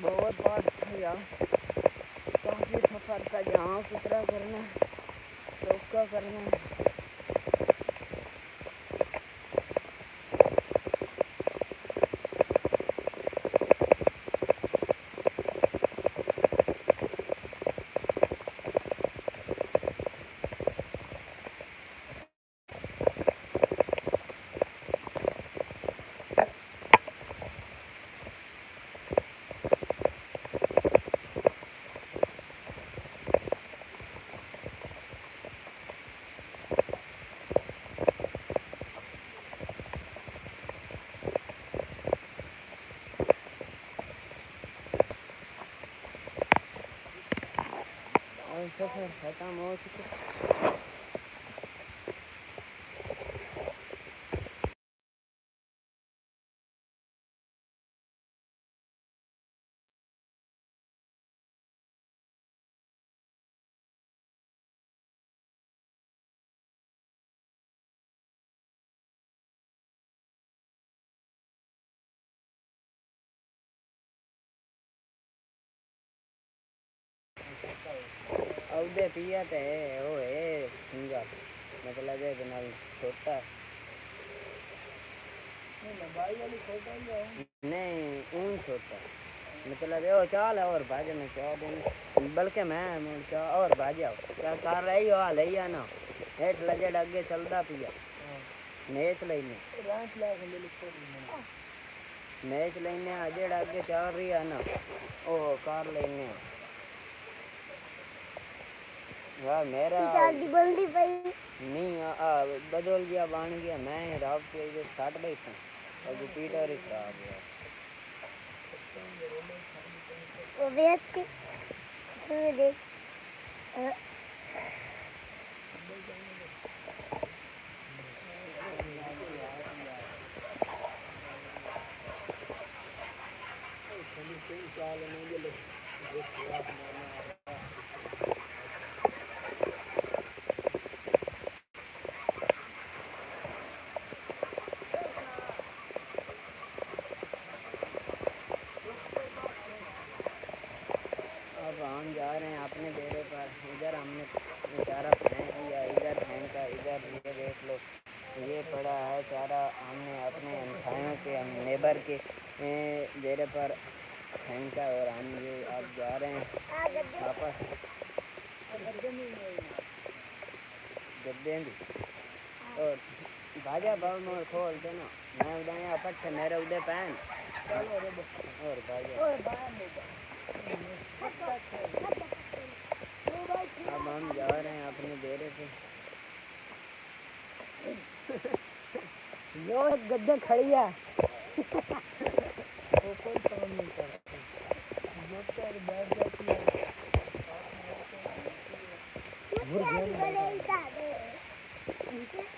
Speaker 1: बहुत बात था यार, काफ़ी सफ़र था, जहाँ उतरा करना है तो उसका करना है। और सफ़र ख़त्म हो चुका। अब दे पिया तो है वो है सिंगा, मतलब है बिना छोटा नहीं ऊन छोटा मतलब ये चाल और भाजे में क्या देने बल्कि मैं क्या और भाजे क्या कर रही हो ले ना हेठ लगे अगे चलता पिया मैच लेने मैच लेने अजे अगे चल रही है ना ओ कार लेने वाह मेरा नहीं बदल गया बन गया मैं रात के स्टार्ट बैठा अभी पीटर ही खराब है वो व्यक्ति देख अब हम जा रहे हैं अपने डेरे पर इधर हमने चारा फेंक दिया इधर फेंका इधर ये देख लो ये पड़ा है चारा हमने अपने हमसायों के हम नेबर के डेरे पर फेंका और हम ये अब जा रहे हैं वापस गद्दे और भाजा भाव में खोल देना मैं उदाया पट्टे मेरे उदय पहन और भाजा अब हम जा रहे हैं अपने डेरे पे
Speaker 2: यो गद्दे खड़ी है
Speaker 1: वो कोई काम नहीं कर बैठ जाती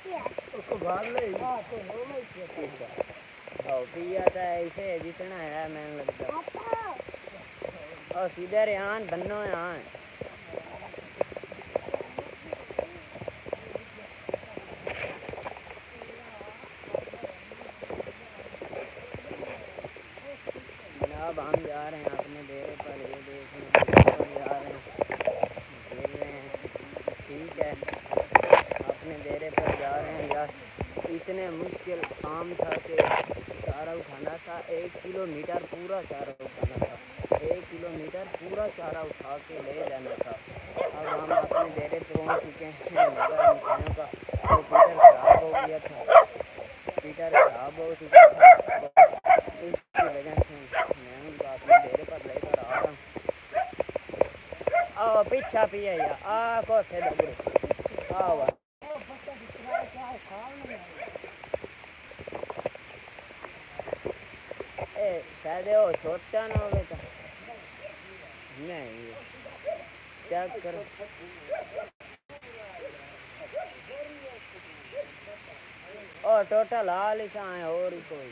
Speaker 1: है उसको भाग ले पिया था ऐसे जितना है मैंने लगता और किधर यहाँ बनो यहाँ जनाब हम जा रहे हैं अपने डेरे पर ये देखने जा रहे हैं खेल रहे हैं ठीक है अपने डेरे पर जा रहे हैं यार इतने मुश्किल काम था कि चारा उठाना था 1 किलोमीटर पूरा चारा उठाना था 1 किलोमीटर पूरा चारा उठा के ले जाना था अब हम अपने डेरे पे पहुँच चुके हैं मगर इंसानों का तो पीटर खराब हो गया था पीटर खराब हो चुका था इसकी वजह से मैं उनको अपने डेरे पर लेकर आ रहा हूँ आओ पीछा पिए या आ कोठे दबरे आओ शायद वो छोटा ना हो बेटा नहीं चेक करो और टोटल हाल ही है और ही कोई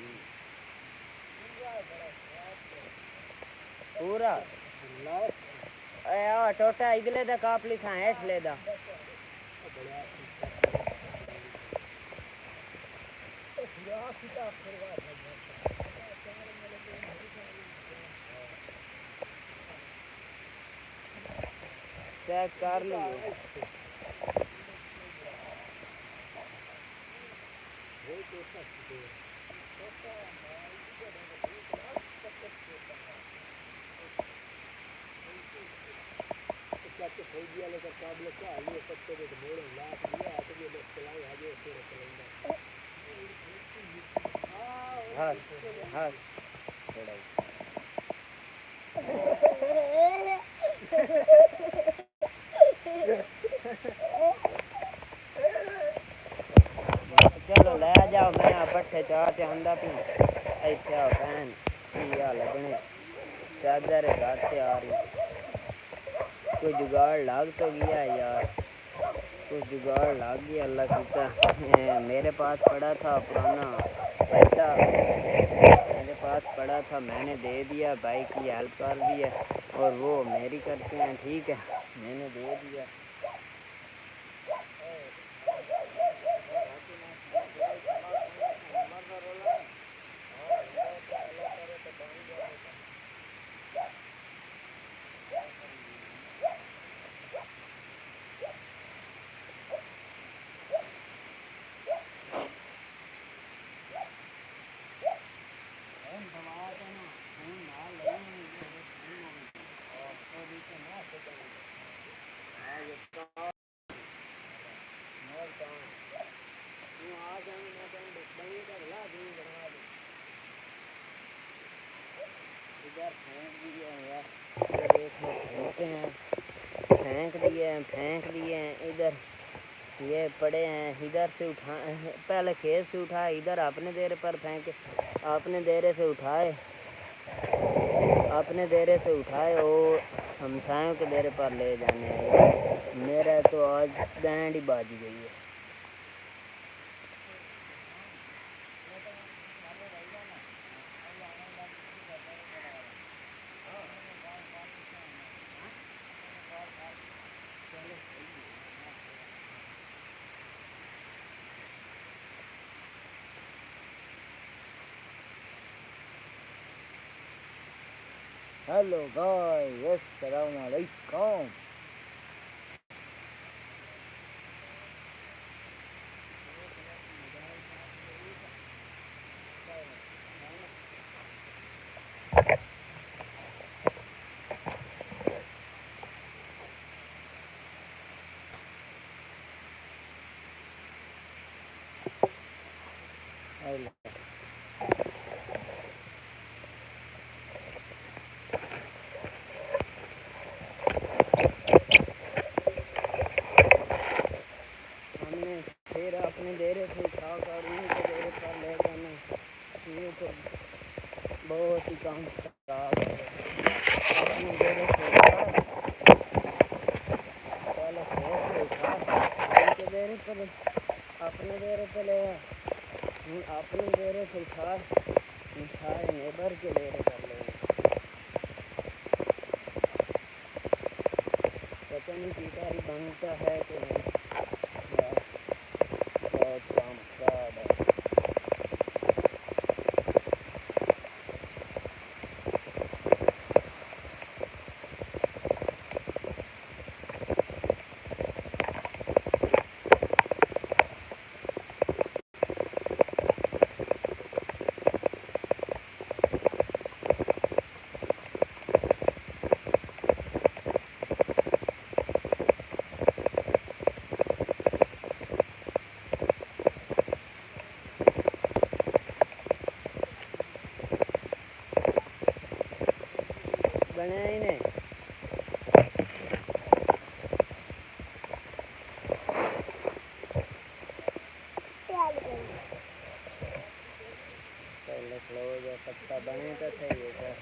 Speaker 1: पूरा टोटा इधले दा कापली सा हेठ ले दा चेक कर लियो हस हस चलो ले जाओ मैं पट्ठे चाह के आंदा पी इतने आओ भैन पिया लगने चादर रात आ रही कोई जुगाड़ लाग तो गया यार कुछ जुगाड़ लाग गया अल्लाह की मेरे पास पड़ा था पुराना पैसा मेरे पास पड़ा था मैंने दे दिया भाई की हेल्प कर दी है और वो मेरी करते हैं ठीक है मैंने दे दिया फेंक दिए हैं इधर। ये पड़े हैं, इधर से उठा, पहले खेत से उठाए, इधर अपने देरे पर फेंके, अपने देरे से उठाए, अपने देरे से उठाए और हमसायों के देरे पर ले जाने आए। मेरा तो आज बैंड ही बाज गई है। हेलो गाइस, अस्सलाम वालेकुम। हमने फिर अपने डेरे से उठाकर उनके डेरे पर ले जाना, ये तो बहुत ही काम खराब है। अपने डेरे से उठा, पहले खेत से उठा, उनके डेरे पर, अपने डेरे पर ले आया, अपने डेरे से उठा, सारे नेबर के डेरे पर ले गए। पता नहीं कीटारी बनता है कि नहीं। बहुत काम खराब है। बनाया ही नहीं। पहले क्लोज है, पत्ता बने तो सही है सर।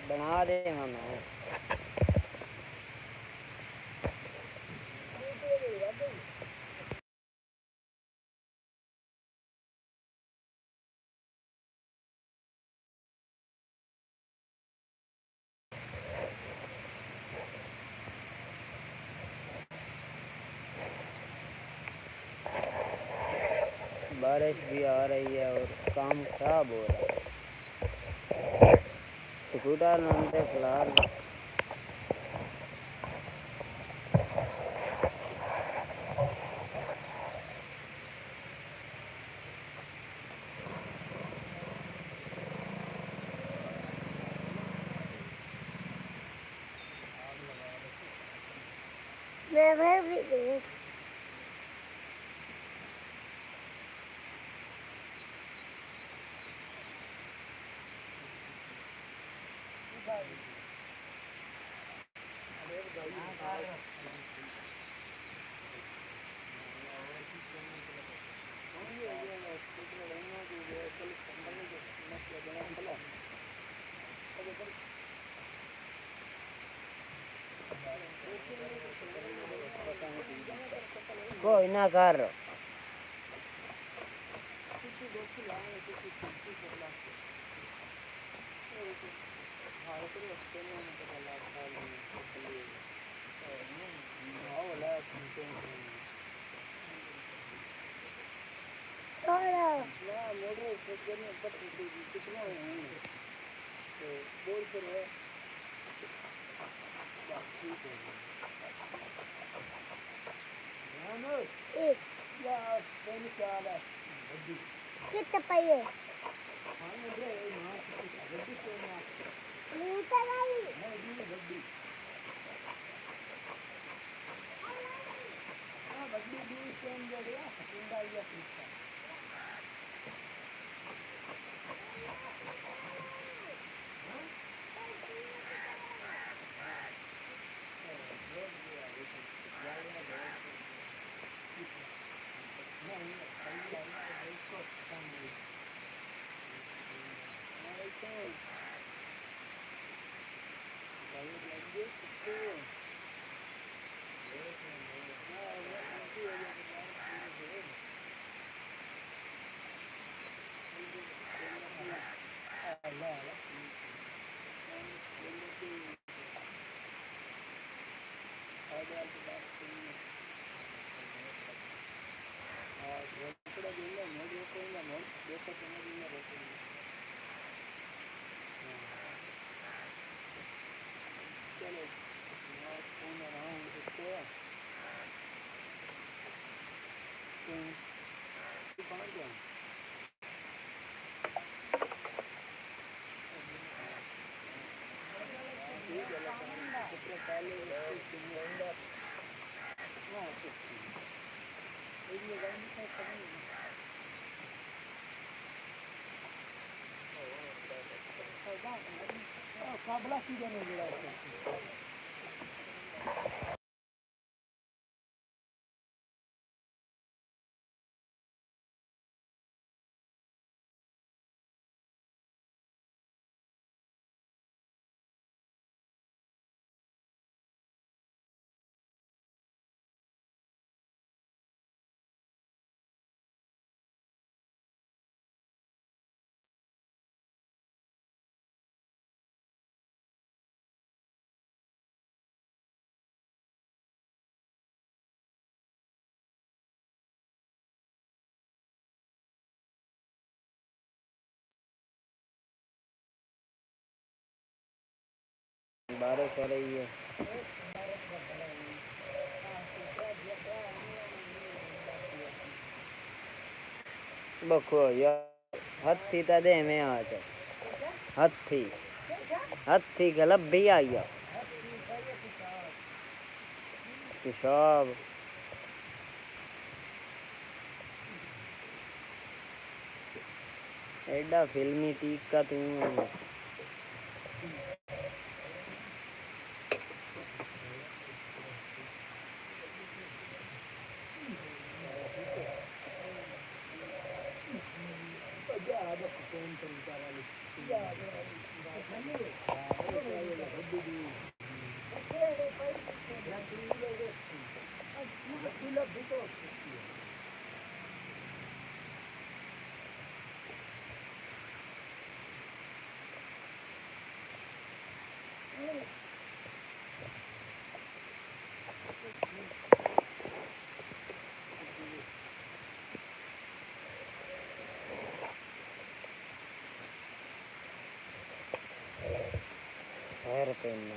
Speaker 1: बना दे हमें। बारिश भी आ रही है और काम खराब हो रहा है। स्कूटर नामते फिलहाल मैं भी कोई ना कर। कितने पहिए बारिश हो रही है। बखो यार हत्थी ता दे में आज हत्थी हत्थी गलब भी आई पेशाब एडा फिल्मी टीका तू पैर पहनना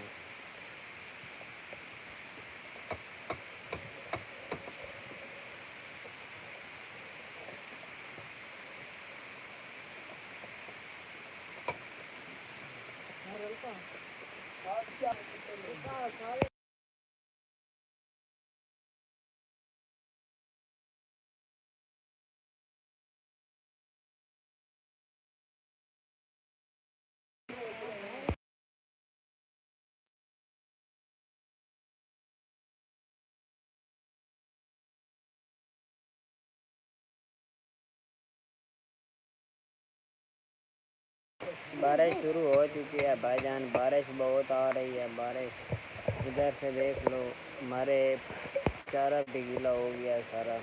Speaker 1: बारिश शुरू हो चुकी है भाईजान। बारिश बहुत आ रही है। बारिश इधर से देख लो। हमारे चारा भी गीला हो गया। सारा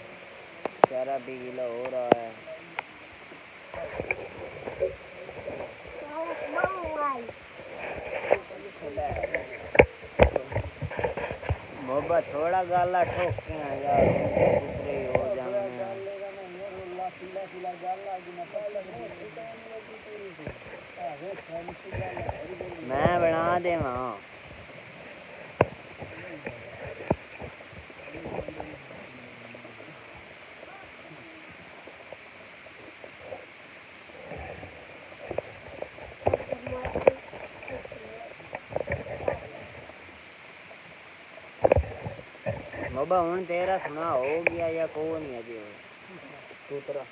Speaker 1: चारा भी गीला हो रहा है। मोहब्बत थोड़ा गाला ठोक के यार दूसरे हो जाने मैं बना दे वहाँ मोबा हूँ तेरा सुना हो गया या कौन है अभी तू तरह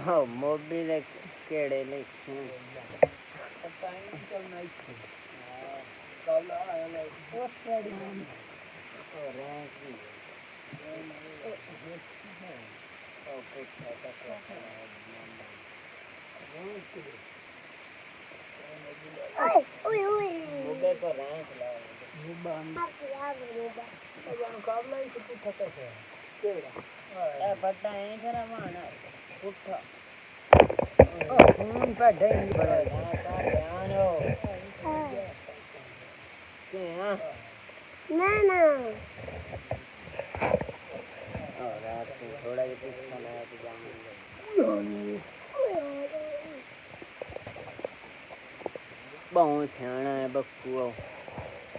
Speaker 1: हाँ मोबिल केड़े लिखे पट्टा है जरा माना उठा फोन पर ढेंगी बड़ा ध्यान हो क्या ना और रात को थोड़ा भी कुछ बनाया तो जाऊंगा बहुत सियाना है बक्कू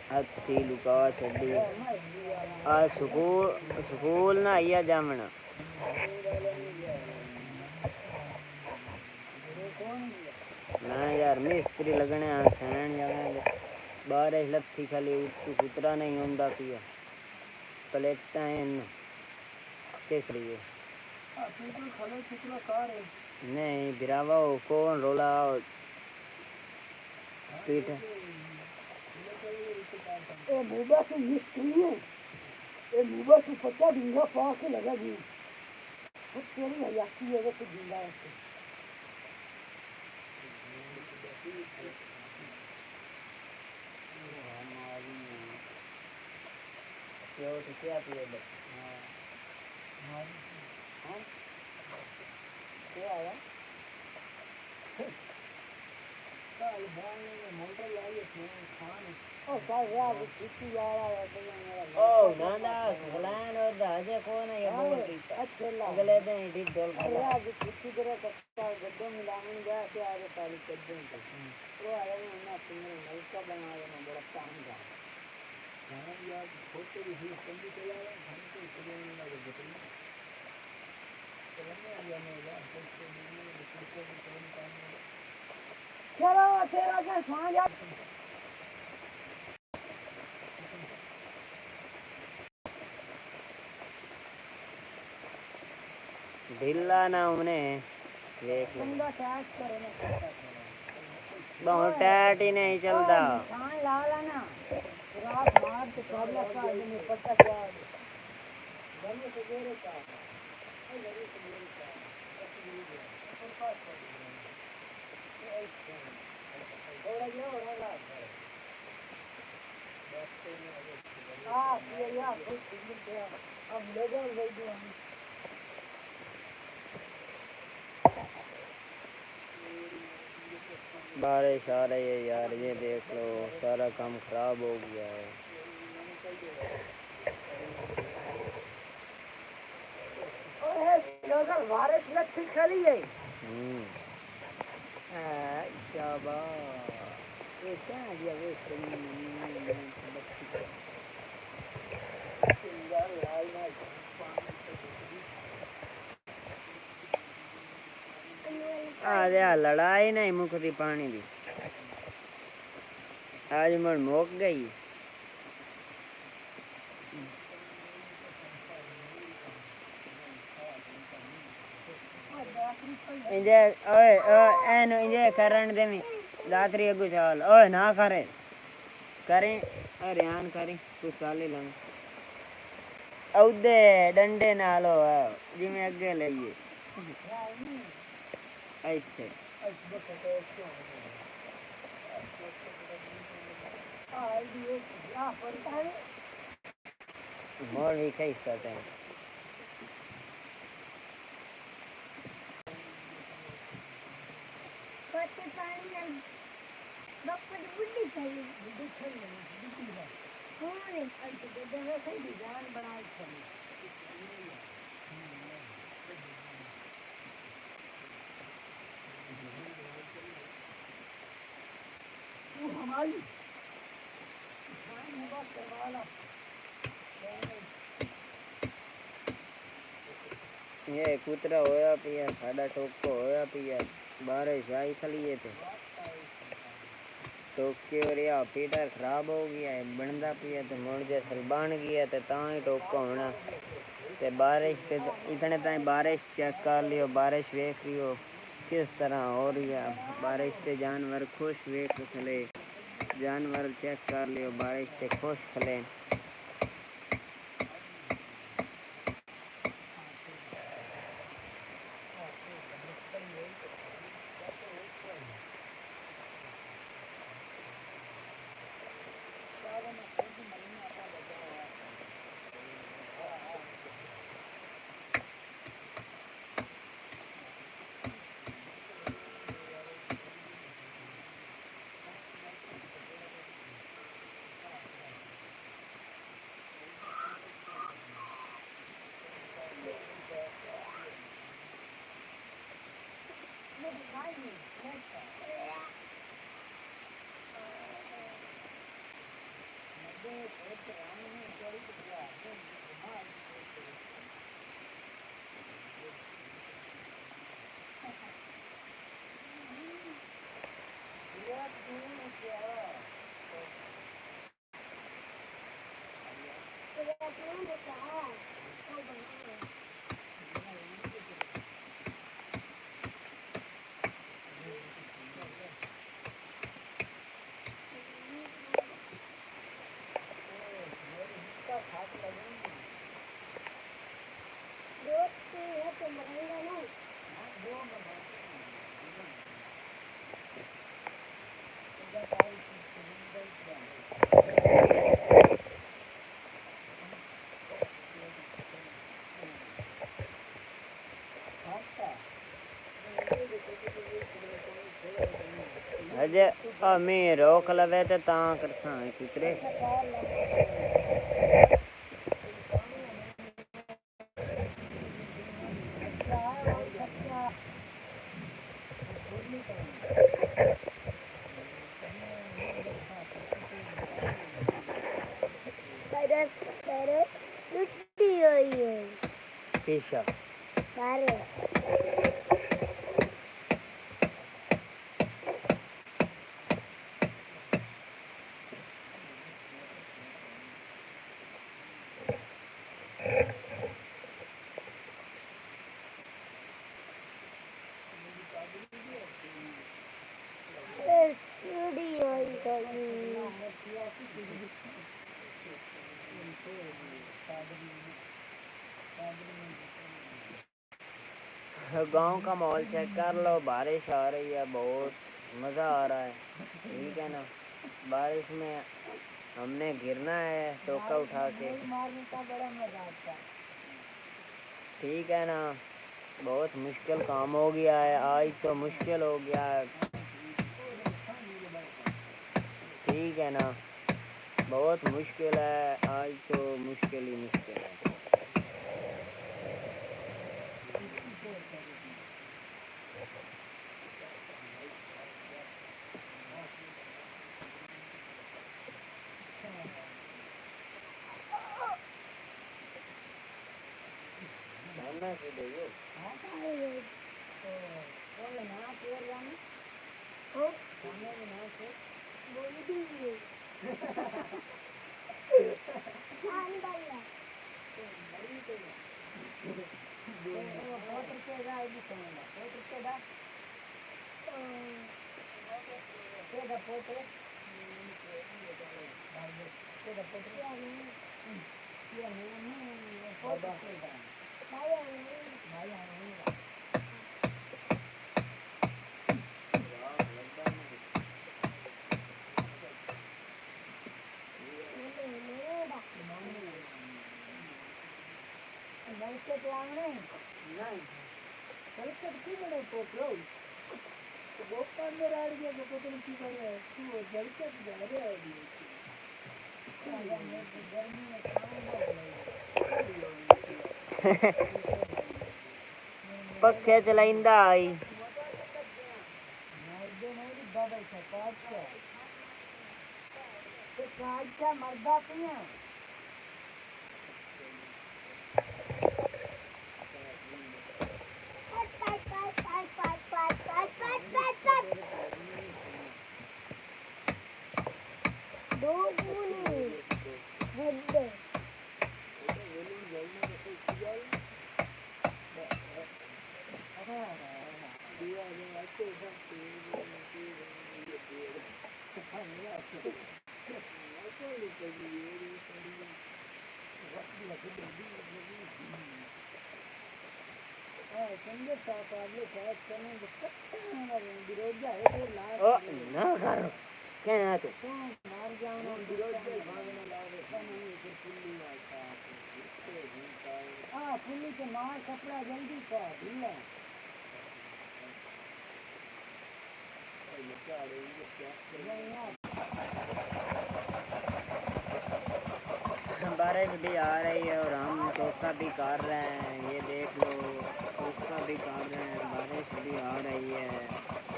Speaker 1: हाथी लुका छड़ी आ स्कूल ना आइया जामना ना यार मिस्त्री लगने सैन जाने बारिश लत्थी खाली उतरा नहीं होंदा पिया प्लेटा हैं देख लिए नहीं बिरावा हो कौन रोला पीठ
Speaker 2: ए बूबा की मिस्त्री है ए बूबा की पता ढींगा पा के लगा दी खुद तेरी हयाती है तो ढींगा है
Speaker 1: क्यों तो क्या पिए बस हाँ क्या आया
Speaker 2: साल बाल में मोटर लाई है खान ओ साल यार कितनी यारा है मेरा
Speaker 1: ओ नाना सलान और दाजे कौन है ये बोल
Speaker 2: अच्छे ला
Speaker 1: अगले दिन ठीक डोल
Speaker 2: अरे आज कितनी तरह सकता गड्ढों मिलावन गया के आगे ताली कर देंगे वो आया ना तुम्हें नलका बना देना बड़ा काम जा खाना यार छोटे भी ही संगी चला रहा हम तो चले नहीं लगे बतला चलने आ जाने वाला तो चलो तेरा क्या सांझ आ
Speaker 1: ढिल्ला ना हमने देख
Speaker 2: बंदा टैक्स करे ना
Speaker 1: बहुत टैट ही नहीं चलता
Speaker 2: खान लाला ना रात मार तो प्रॉब्लम का आदमी पता क्या घर में सवेरे का अब लेकर
Speaker 1: बारिश आ रही है यार ये देख लो सारा काम खराब हो गया है
Speaker 2: बारिश लगती खड़ी है शाबाश ये क्या दिया वे
Speaker 1: आज लड़ाई नहीं मुकती पानी दी आज मन मोक गई इंजे ओए एनो इंजे करन दे मी दातरी अगु चाल ओए ना करे करें अरे आन करें कुछ साले लंग औदे डंडे नालो जिमें अगे लइए ऐसे मोर भी कई सकते हैं
Speaker 2: कोते पानी में बकरी बुड्ढी खड़ी सोने ऐसे जगह से डिजाइन बनाई खड़ी हमारी बस करवा ला
Speaker 1: ये कुतरा होया पिया साड़ा टोको होया पिया बारिश आई खलिए थे टोके और या पीटर खराब हो गया है बनदा पिया तो मुड़ जैसल बन गया तो ही टोका होना ते बारिश ते इतने ताई बारिश चेक कर लियो बारिश वेख लियो किस तरह हो रही है बारिश ते जानवर खुश वेख खले जानवर चेक कर लियो बारिश ते खुश खले अजे मैं रोक लवे तो करसा कुतरे पीछा गांव का माहौल चेक कर लो बारिश आ रही है बहुत मज़ा आ रहा है ठीक है ना बारिश में हमने गिरना है टोका उठा के ठीक है ना बहुत मुश्किल काम हो गया है आज तो मुश्किल हो गया है ठीक है ना बहुत मुश्किल है आज तो मुश्किल ही मुश्किल है पक्खे चलाइंदा आई
Speaker 2: तो काज का मर्दा पिया दो गुनी हद
Speaker 1: ओ ना करो क्या है तू
Speaker 2: पुलिस के मार कपड़ा जल्दी कर ढीला
Speaker 1: बारिश भी आ रही है और हम टोका भी कर रहे हैं, ये देख लो टोका भी कर रहे हैं, बारिश भी आ रही है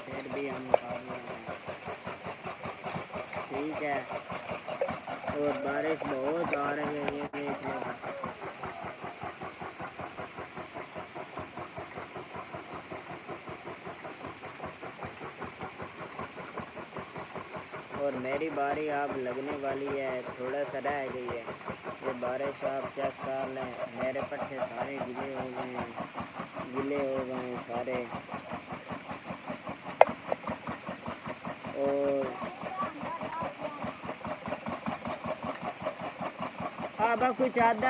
Speaker 1: फिर भी हम कर रहे हैं। ठीक है और बारिश बहुत आ रही है, ये देख लो। और मेरी बारी अब लगने वाली है, थोड़ा सा रह गई है। ये बारिश आप चेक कर लें, मेरे पट्टे सारे गिले हो गए हैं, गिले हो गए हैं सारे। और अब कुछ आधा